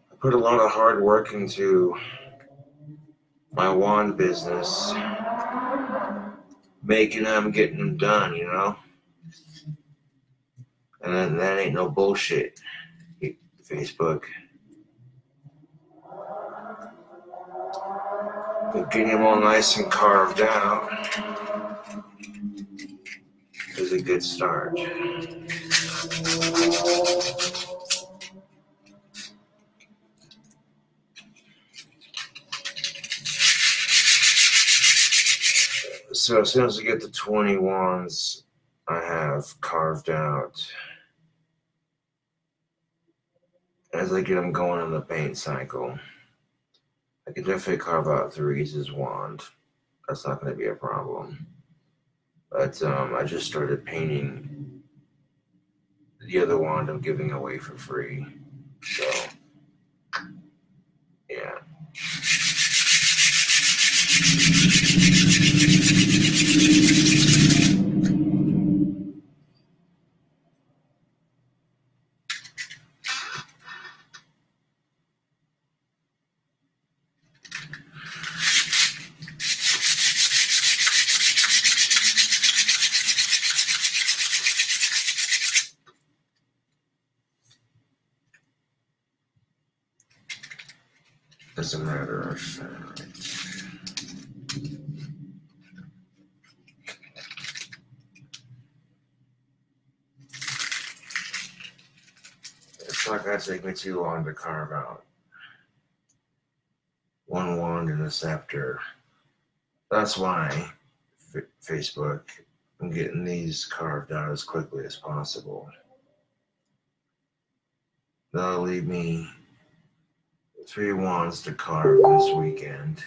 I put a lot of hard work into my wand business, making them, getting them done, you know? And then that ain't no bullshit, Facebook. But getting them all nice and carved out is a good start. So as soon as I get the 20 wands I have carved out, as I get them going in the paint cycle, I can definitely carve out Therese's wand. That's not going to be a problem. But I just started painting the other wand I'm giving away for free. So, yeah. as a matter of fact. It's not going to take me too long to carve out one wand and a scepter. That's why Facebook, I'm getting these carved out as quickly as possible. That'll leave me 3 wands to carve this weekend.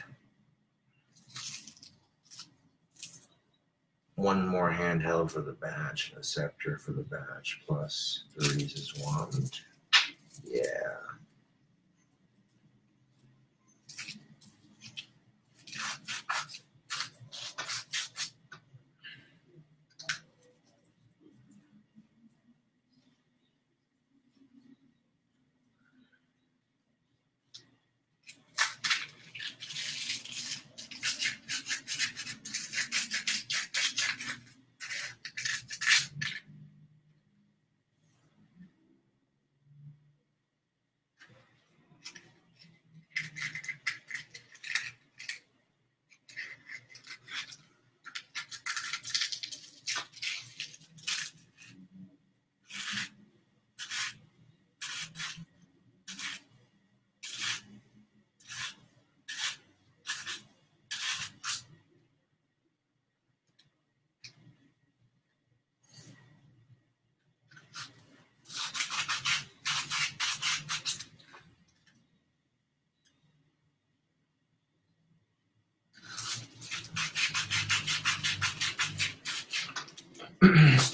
1 more handheld for the badge, a scepter for the badge, plus Therese's wand. Yeah.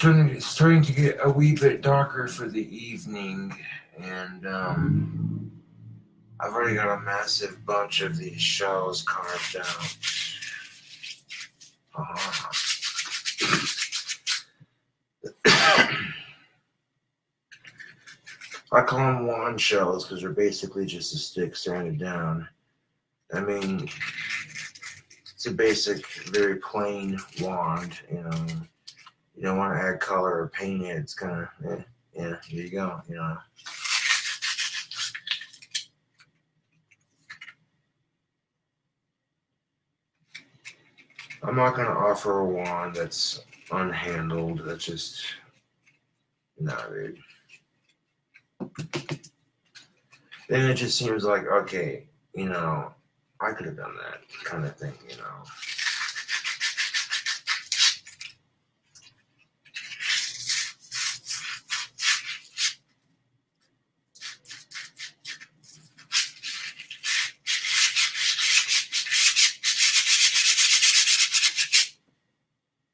It's starting to get a wee bit darker for the evening, and I've already got a massive bunch of these shells carved out. I call them wand shells because they're basically just a stick sanded down. I mean, it's a basic, very plain wand, you know. You don't want to add color or paint it. It's kind of, yeah, here you go, you know. I'm not going to offer a wand that's unhandled. That's just, no, dude. Then it just seems like, okay, you know, I could have done that kind of thing, you know.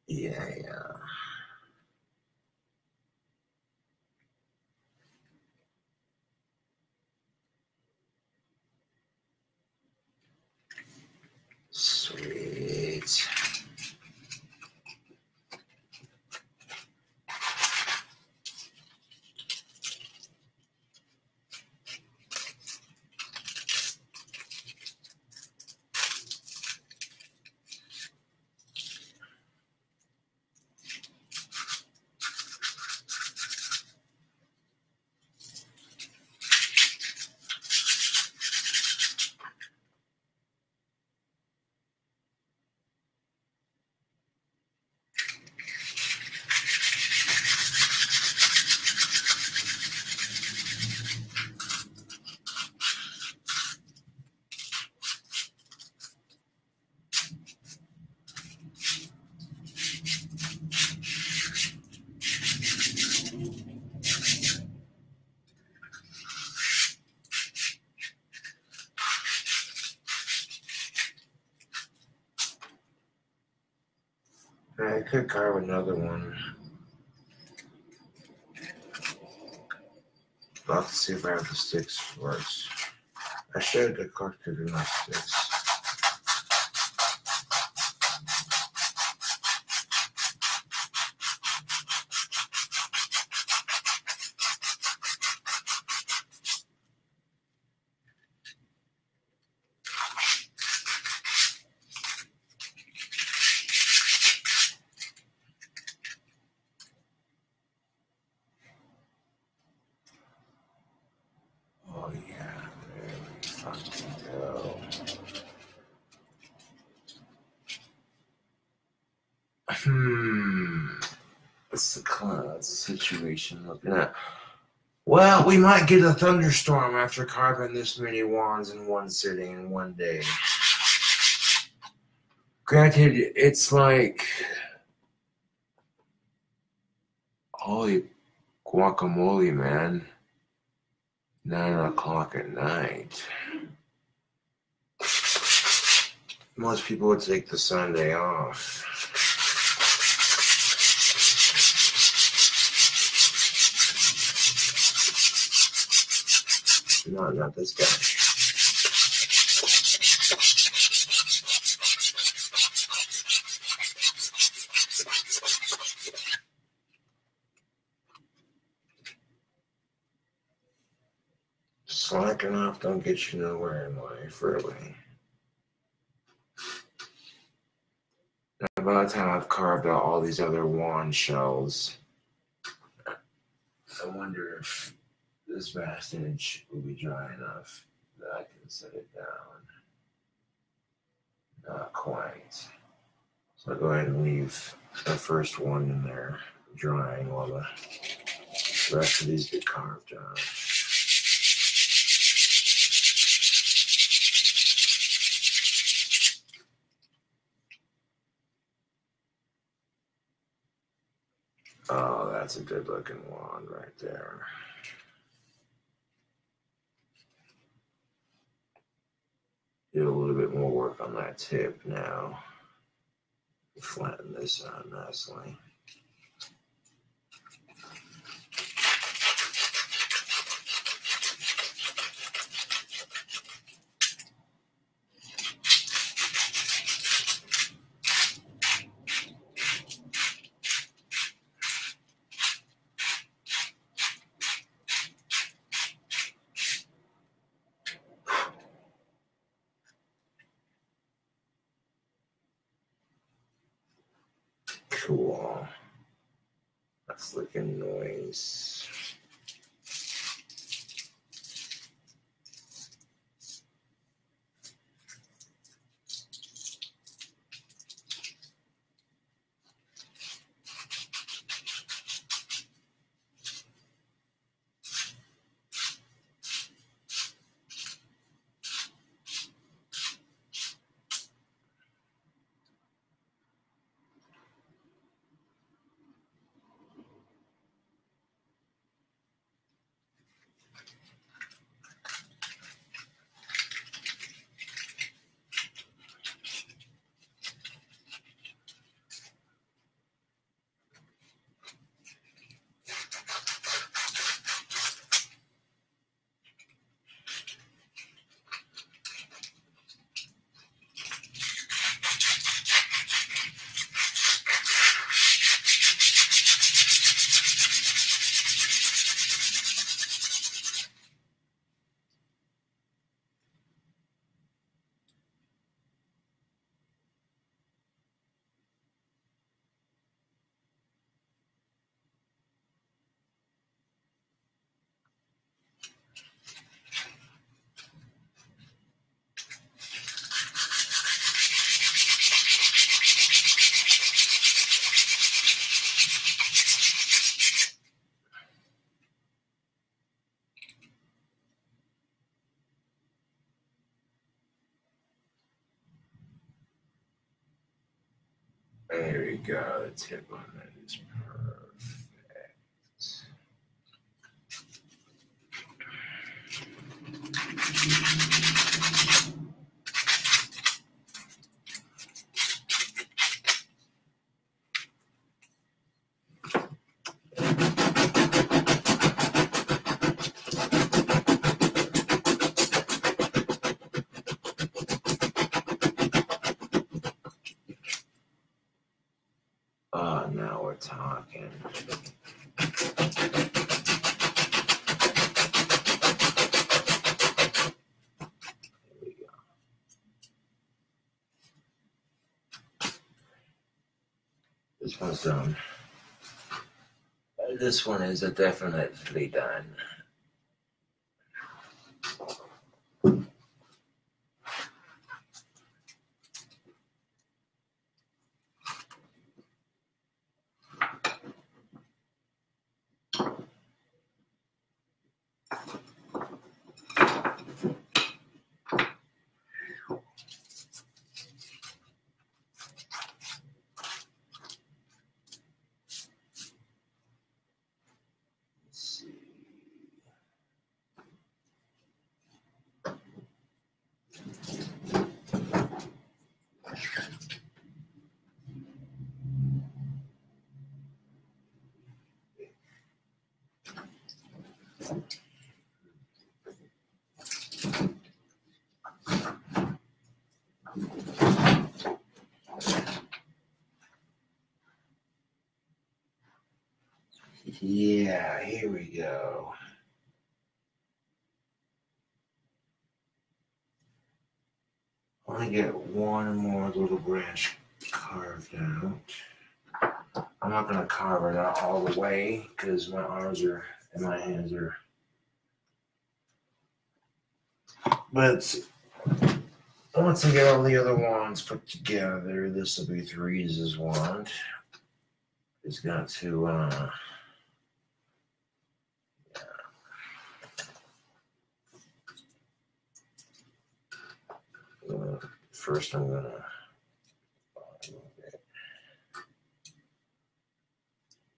Yeah. Sweet. I could carve another one. I'll have to see if I have the sticks first. I should have collected enough sticks. Oh yeah, there we fucking go. What's the cloud situation looking at? Well, we might get a thunderstorm after carving this many wands in one sitting in one day. Granted, it's like, holy guacamole, man. 9 o'clock at night. Most people would take the Sunday off. No, not this guy. Slacking off don't get you nowhere in life, really. Now, by the time I've carved out all these other wand shells, I wonder if this bastinage will be dry enough that I can set it down. Not quite. So I'll go ahead and leave the first one in there drying while the rest of these get carved out. Oh, that's a good looking wand right there. Do a little bit more work on that tip now. Flatten this out nicely. Cool. That's looking nice. There we go. The tip on that is perfect. Oh, now we're talking. There we go. This one's done. This one is definitely done. Yeah, here we go. I want to get one more little branch carved out. I'm not going to carve it out all the way because my arms are and my hands are. But once I get all the other wands put together, this will be Therese's wand. He's got to, first I'm going to,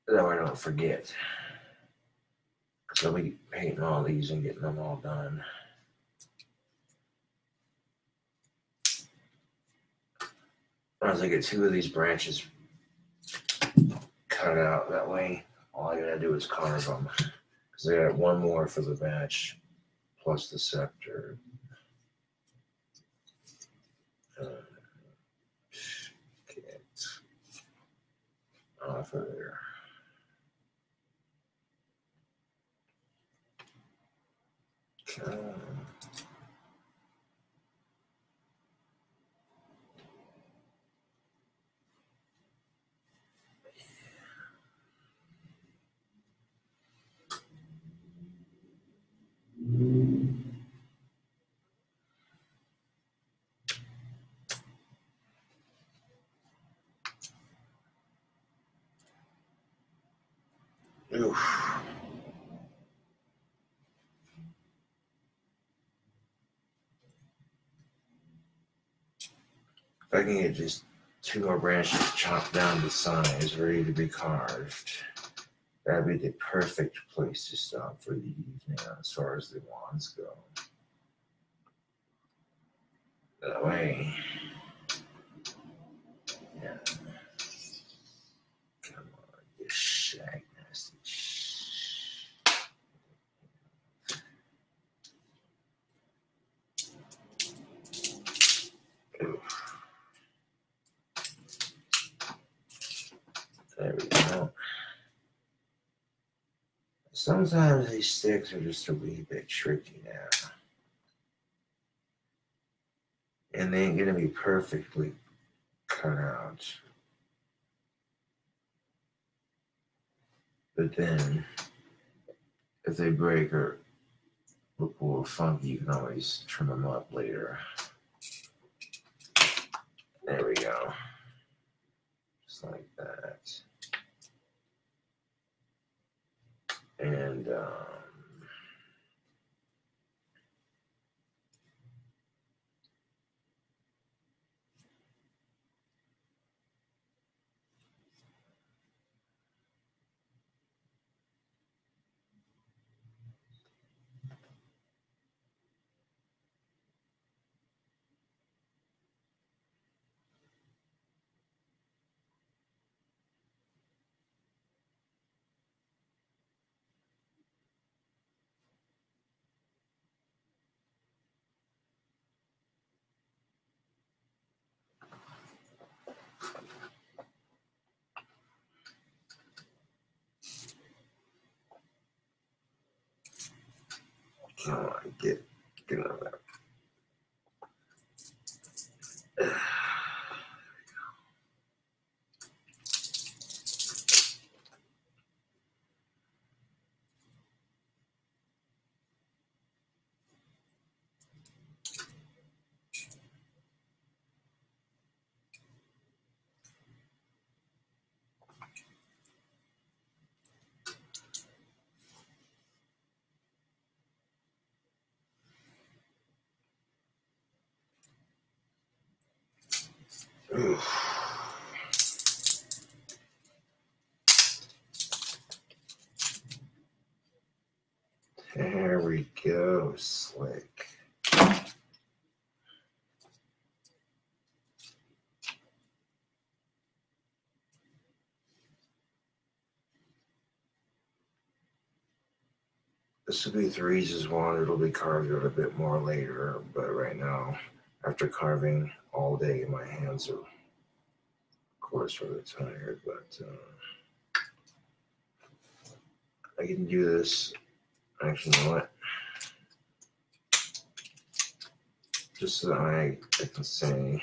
that way I don't forget. So I'll be painting all these and getting them all done. Once I get 2 of these branches cut out, that way all I gotta do is carve them. Because I got 1 more for the batch, plus the scepter. Get off of there. Okay. Oof. If I can get just 2 more branches chopped down to size, ready to be carved, that'd be the perfect place to stop for the evening as far as the wands go. That way, yeah. Come on, you shag nasty. Oof. There we go. Sometimes these sticks are just a wee bit tricky now. And they ain't gonna be perfectly cut out. But then, if they break or look a little funky, you can always trim them up later. There we go. Just like that. And, come on, get on that. There we go, slick. This will be Therese's wand. It'll be carved out a bit more later, but right now, after carving all day, my hands are, of course, really tired, but I can do this. Actually, you know what? Just so that I can say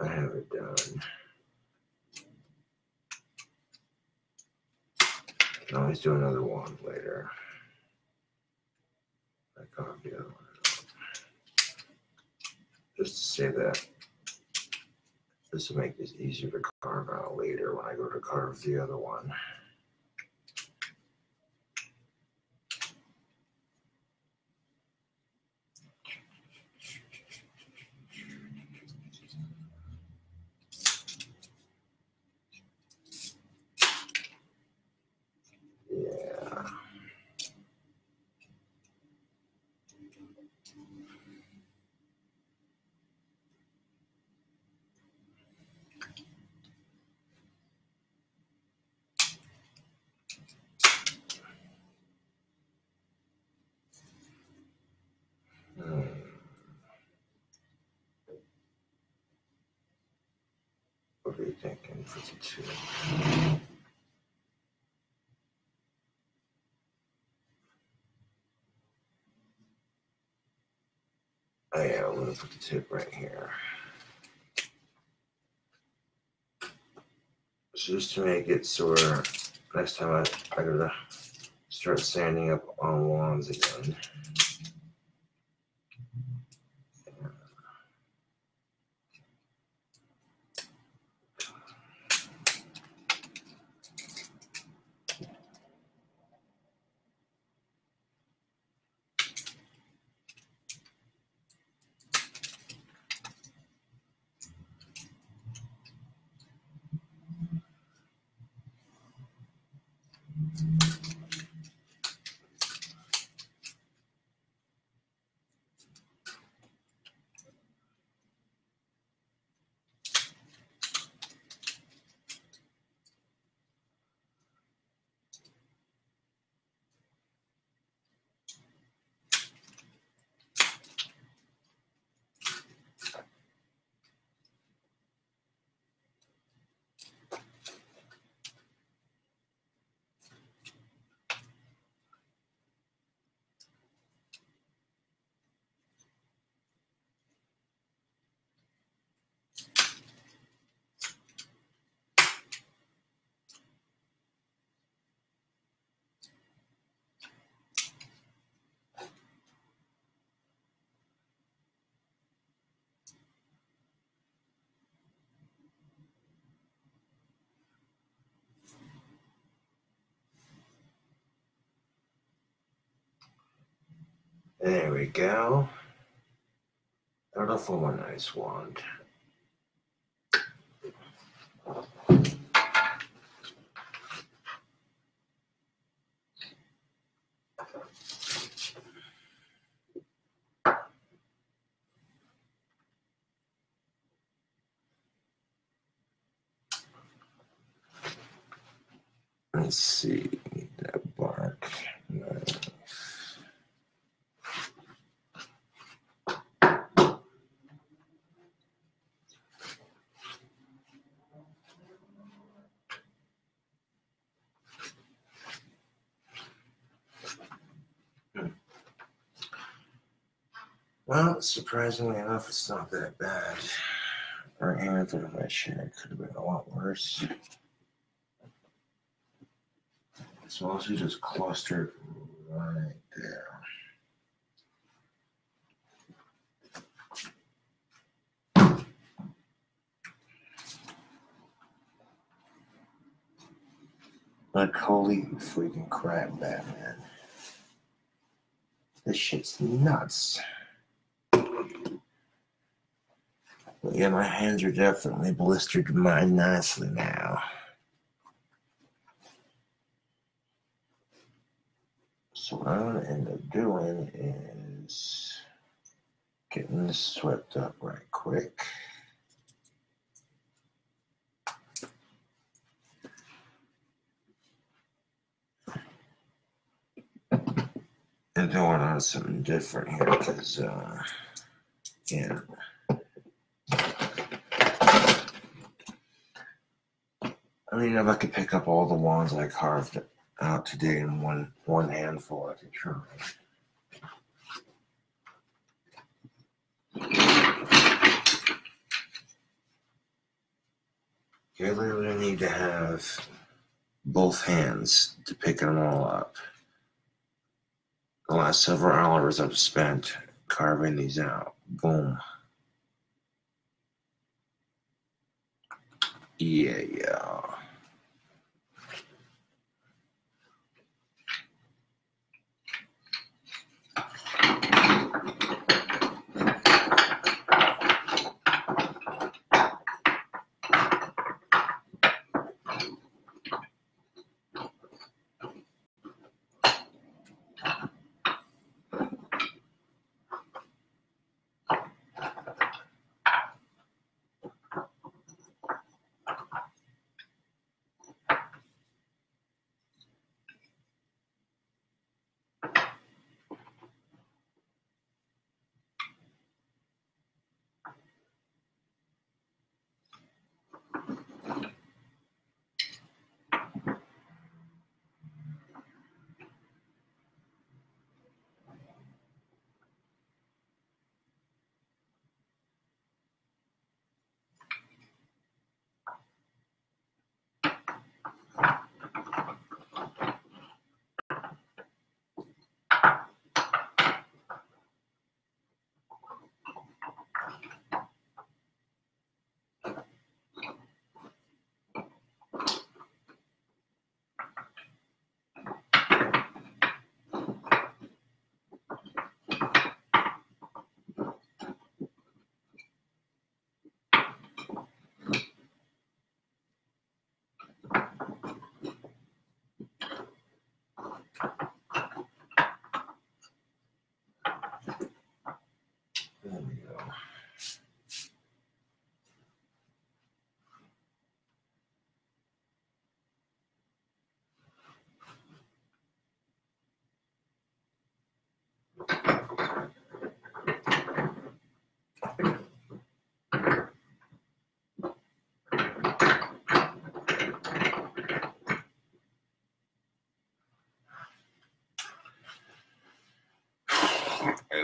I have it done. I can always do another one later. I copy the other one. Just to say that this will make this easier to carve out later when I go to carve the other one. Yeah. What are you thinking? 52. Oh yeah, I'm gonna put the tip right here. So just to make it so next time I gotta start sanding up on wands again. There we go. That'll form a nice wand. Let's see, need that bark. Nice. Well, surprisingly enough, it's not that bad. Right here, I thought my share could have been a lot worse. It's mostly just clustered right there. Like, holy freaking crap, Batman. This shit's nuts. But yeah, my hands are definitely blistered mine nicely now. So what I'm going to end up doing is getting this swept up right quick. And going on something different here because, yeah. I mean, if I could pick up all the wands I carved out today in one handful I could try. You literally need to have both hands to pick them all up. The last several hours I've spent carving these out. Boom. Yeah. There we go.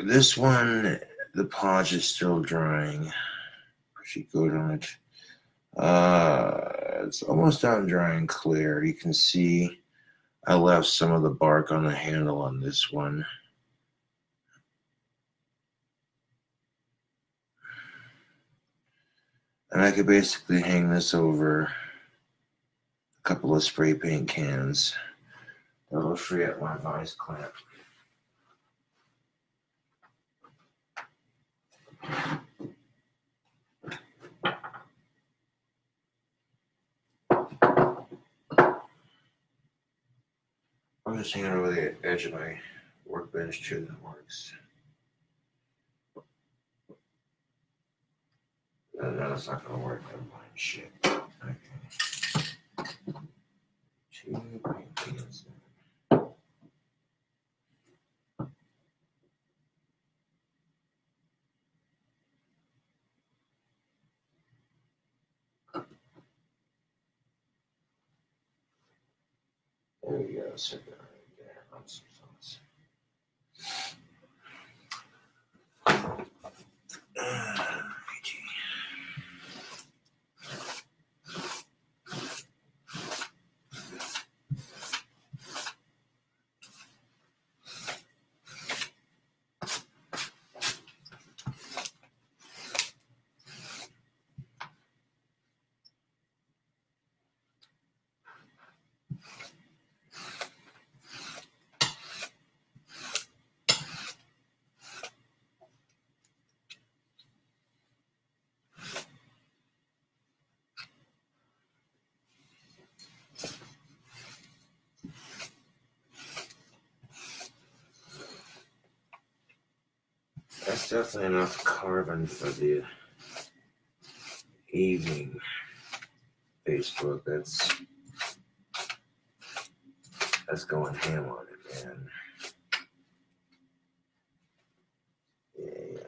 This one, the polish is still drying. Pretty good on it. It's almost done drying clear. You can see I left some of the bark on the handle on this one. And I could basically hang this over a couple of spray paint cans. That'll free up my vice clamp. I'm just hanging over the edge of my workbench too. That works. No, that's not gonna work. Never mind. Shit. Okay. 2 paint cans. There we go. Set that right there. On some sauce. That's definitely enough carving for the evening Facebook. That's going ham on it, man. Yeah.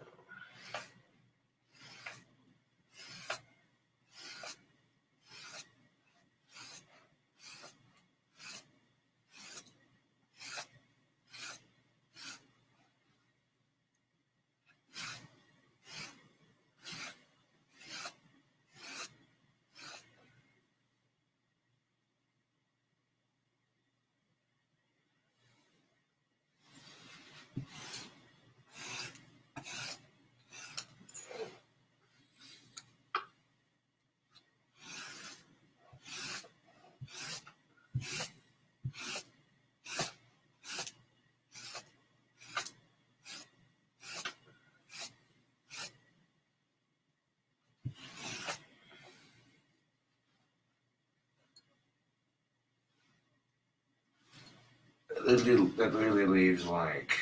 literally leaves like,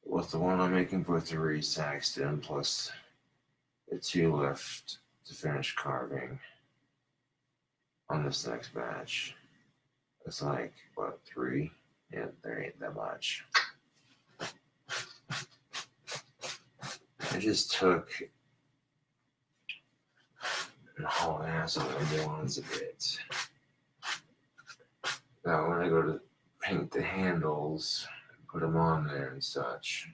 what's the one I'm making for 3 Saxton plus the 2 left to finish carving on this next batch. It's like, what, 3? Yeah, there ain't that much. I just took and hauled ass on the wands a bit. Now when I go to paint the handles, put them on there and such,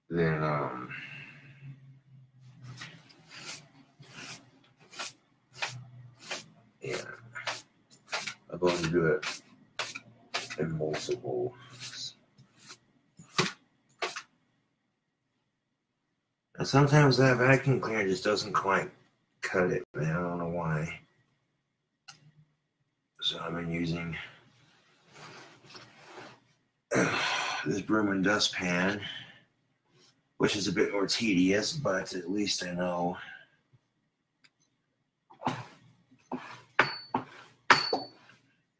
then yeah, I'm going to do it in multiple. And sometimes that vacuum cleaner just doesn't quite cut it, man. I don't know why. So I've been using this broom and dustpan, which is a bit more tedious, but at least I know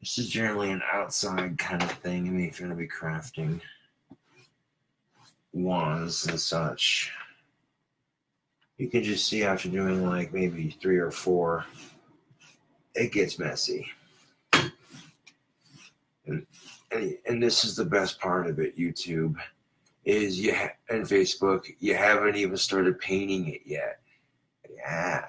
this is generally an outside kind of thing. I mean, if you're going to be crafting wands and such, you can just see after doing like maybe 3 or 4, it gets messy. And this is the best part of it, YouTube, is and Facebook, you haven't even started painting it yet. Yeah.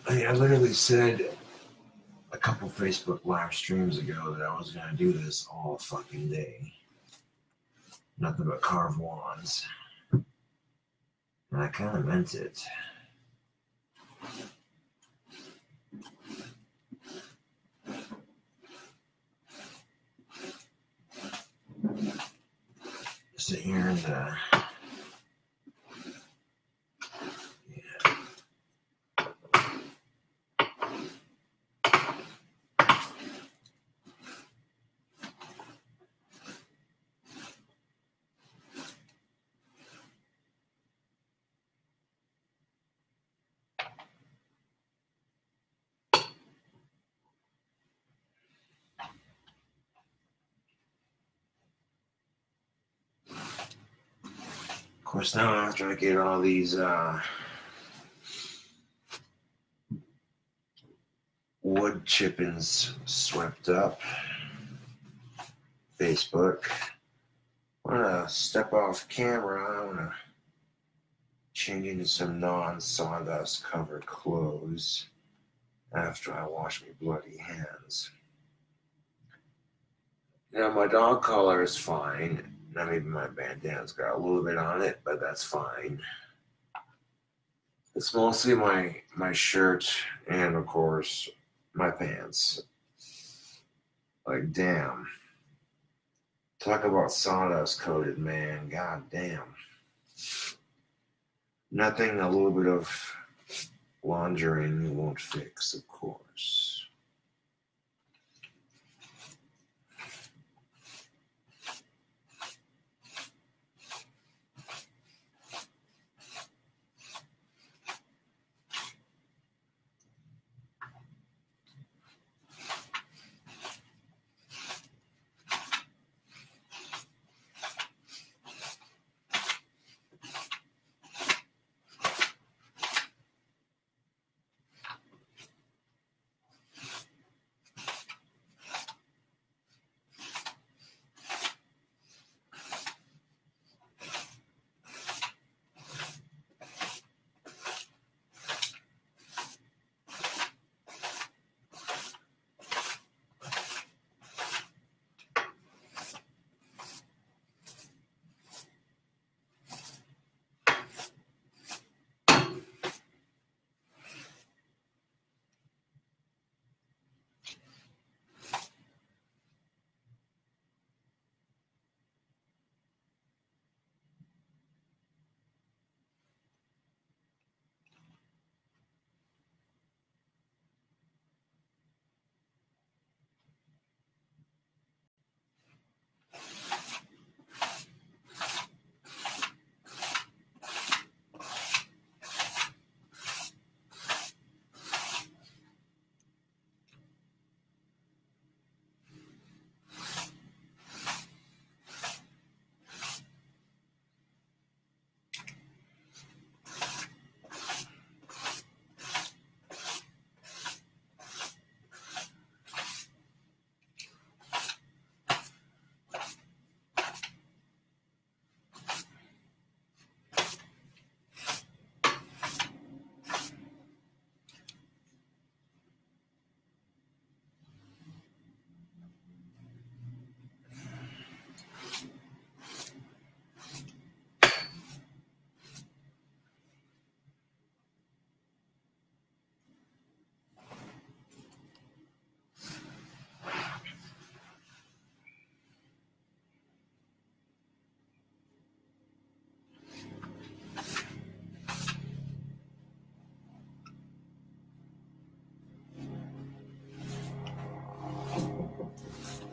I literally said a couple Facebook live streams ago that I was going to do this all fucking day. Nothing but carve wands. And I kind of meant it. Sit here and of course, now after I get all these wood chippings swept up, Facebook, I'm gonna step off camera. I'm gonna change into some non-sawdust covered clothes after I wash my bloody hands. Now my dog collar is fine. Now maybe my bandana's got a little bit on it, but that's fine. It's mostly my shirt and of course my pants. Like damn. Talk about sawdust coated, man. God damn. Nothing a little bit of laundering won't fix, of course.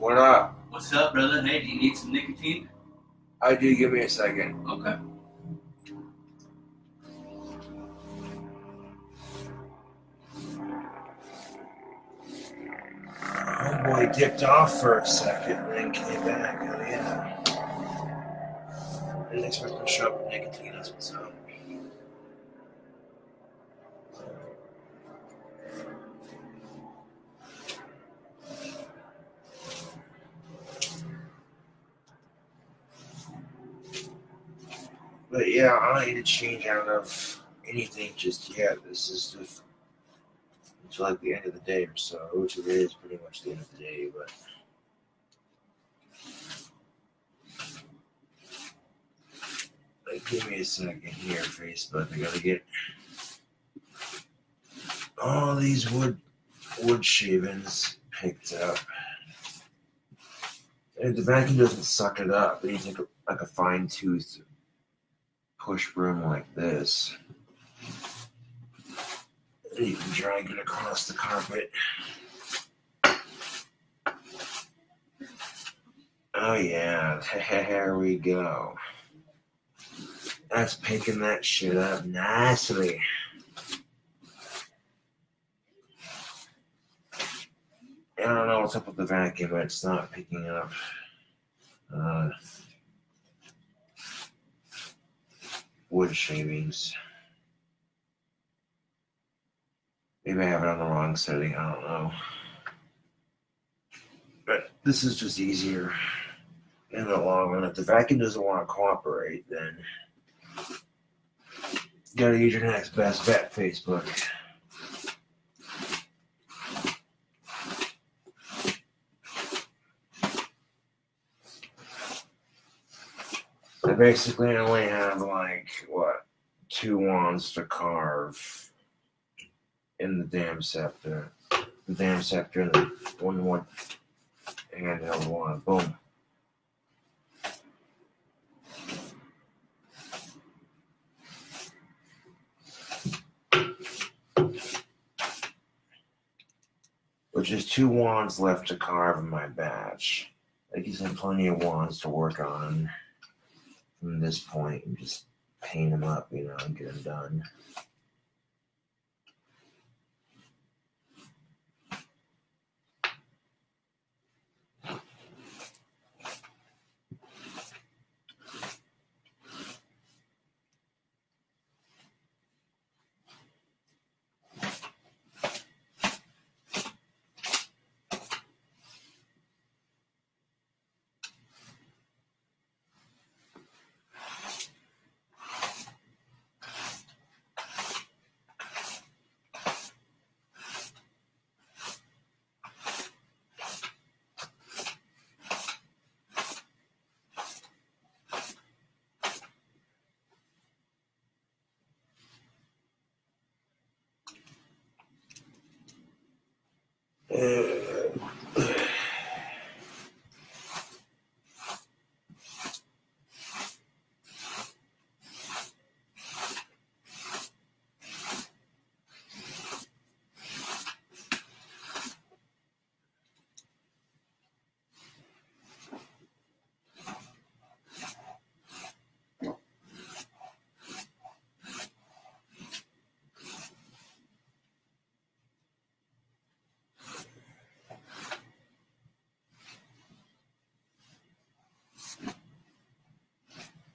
What up? What's up, brother? Hey, do you need some nicotine? I do. Give me a second. Okay. Homeboy dipped off for a second and then came back. Oh, yeah. I didn't expect him to show up with nicotine. That's what's up. But yeah, I don't need to change out of anything just yet. This is just until like the end of the day or so, which it is pretty much the end of the day. But like, give me a second here, Facebook. I gotta get all these wood shavings picked up. And the vacuum doesn't suck it up. But you take like a fine tooth push broom like this. And you can drag it across the carpet. Oh yeah, here we go. That's picking that shit up nicely. I don't know what's up with the vacuum, but it's not picking up. Wood shavings. Maybe I have it on the wrong setting, I don't know. But this is just easier in the long run. If the vacuum doesn't want to cooperate, then you gotta use your next best bet, Facebook. I basically only have like, 2 wands to carve in the damn scepter. The damn scepter and the one handheld one. Boom. Which is 2 wands left to carve in my batch. I guess I have plenty of wands to work on from this point and just paint them up, and get them done.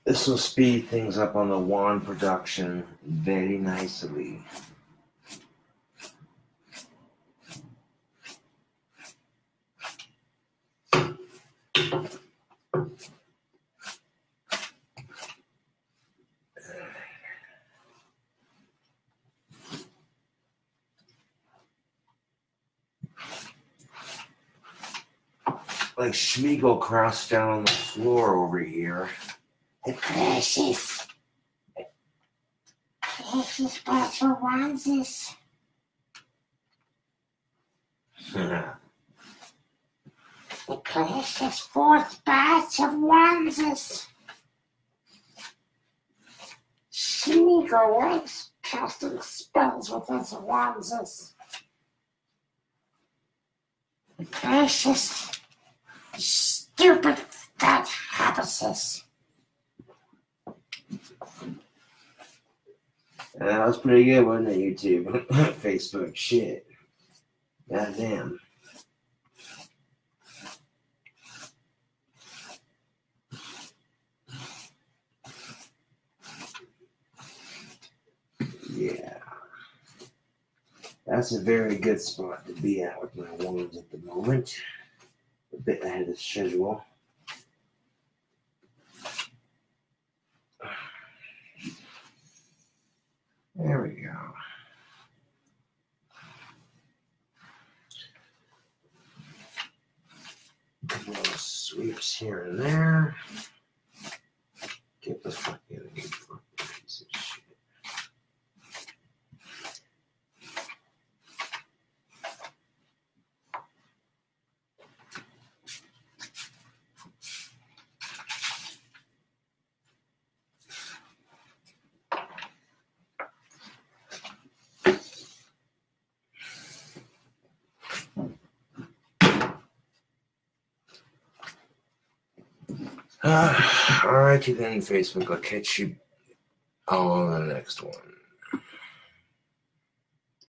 This will speed things up on the wand production very nicely. Like Schmiegel crossed down on the floor over here. The precious batch of onesies. The precious 4th batch of onesies. Schmiegel likes casting spells with his onesies. The precious Stupid fat habituses. That was pretty good, wasn't it, YouTube? Facebook shit. Goddamn. Yeah. That's a very good spot to be at with my ones at the moment. A bit ahead of schedule. There we go. Little sweeps here and there. Get the fucking piece of shit. Alrighty then, Facebook. I'll catch you on the next one.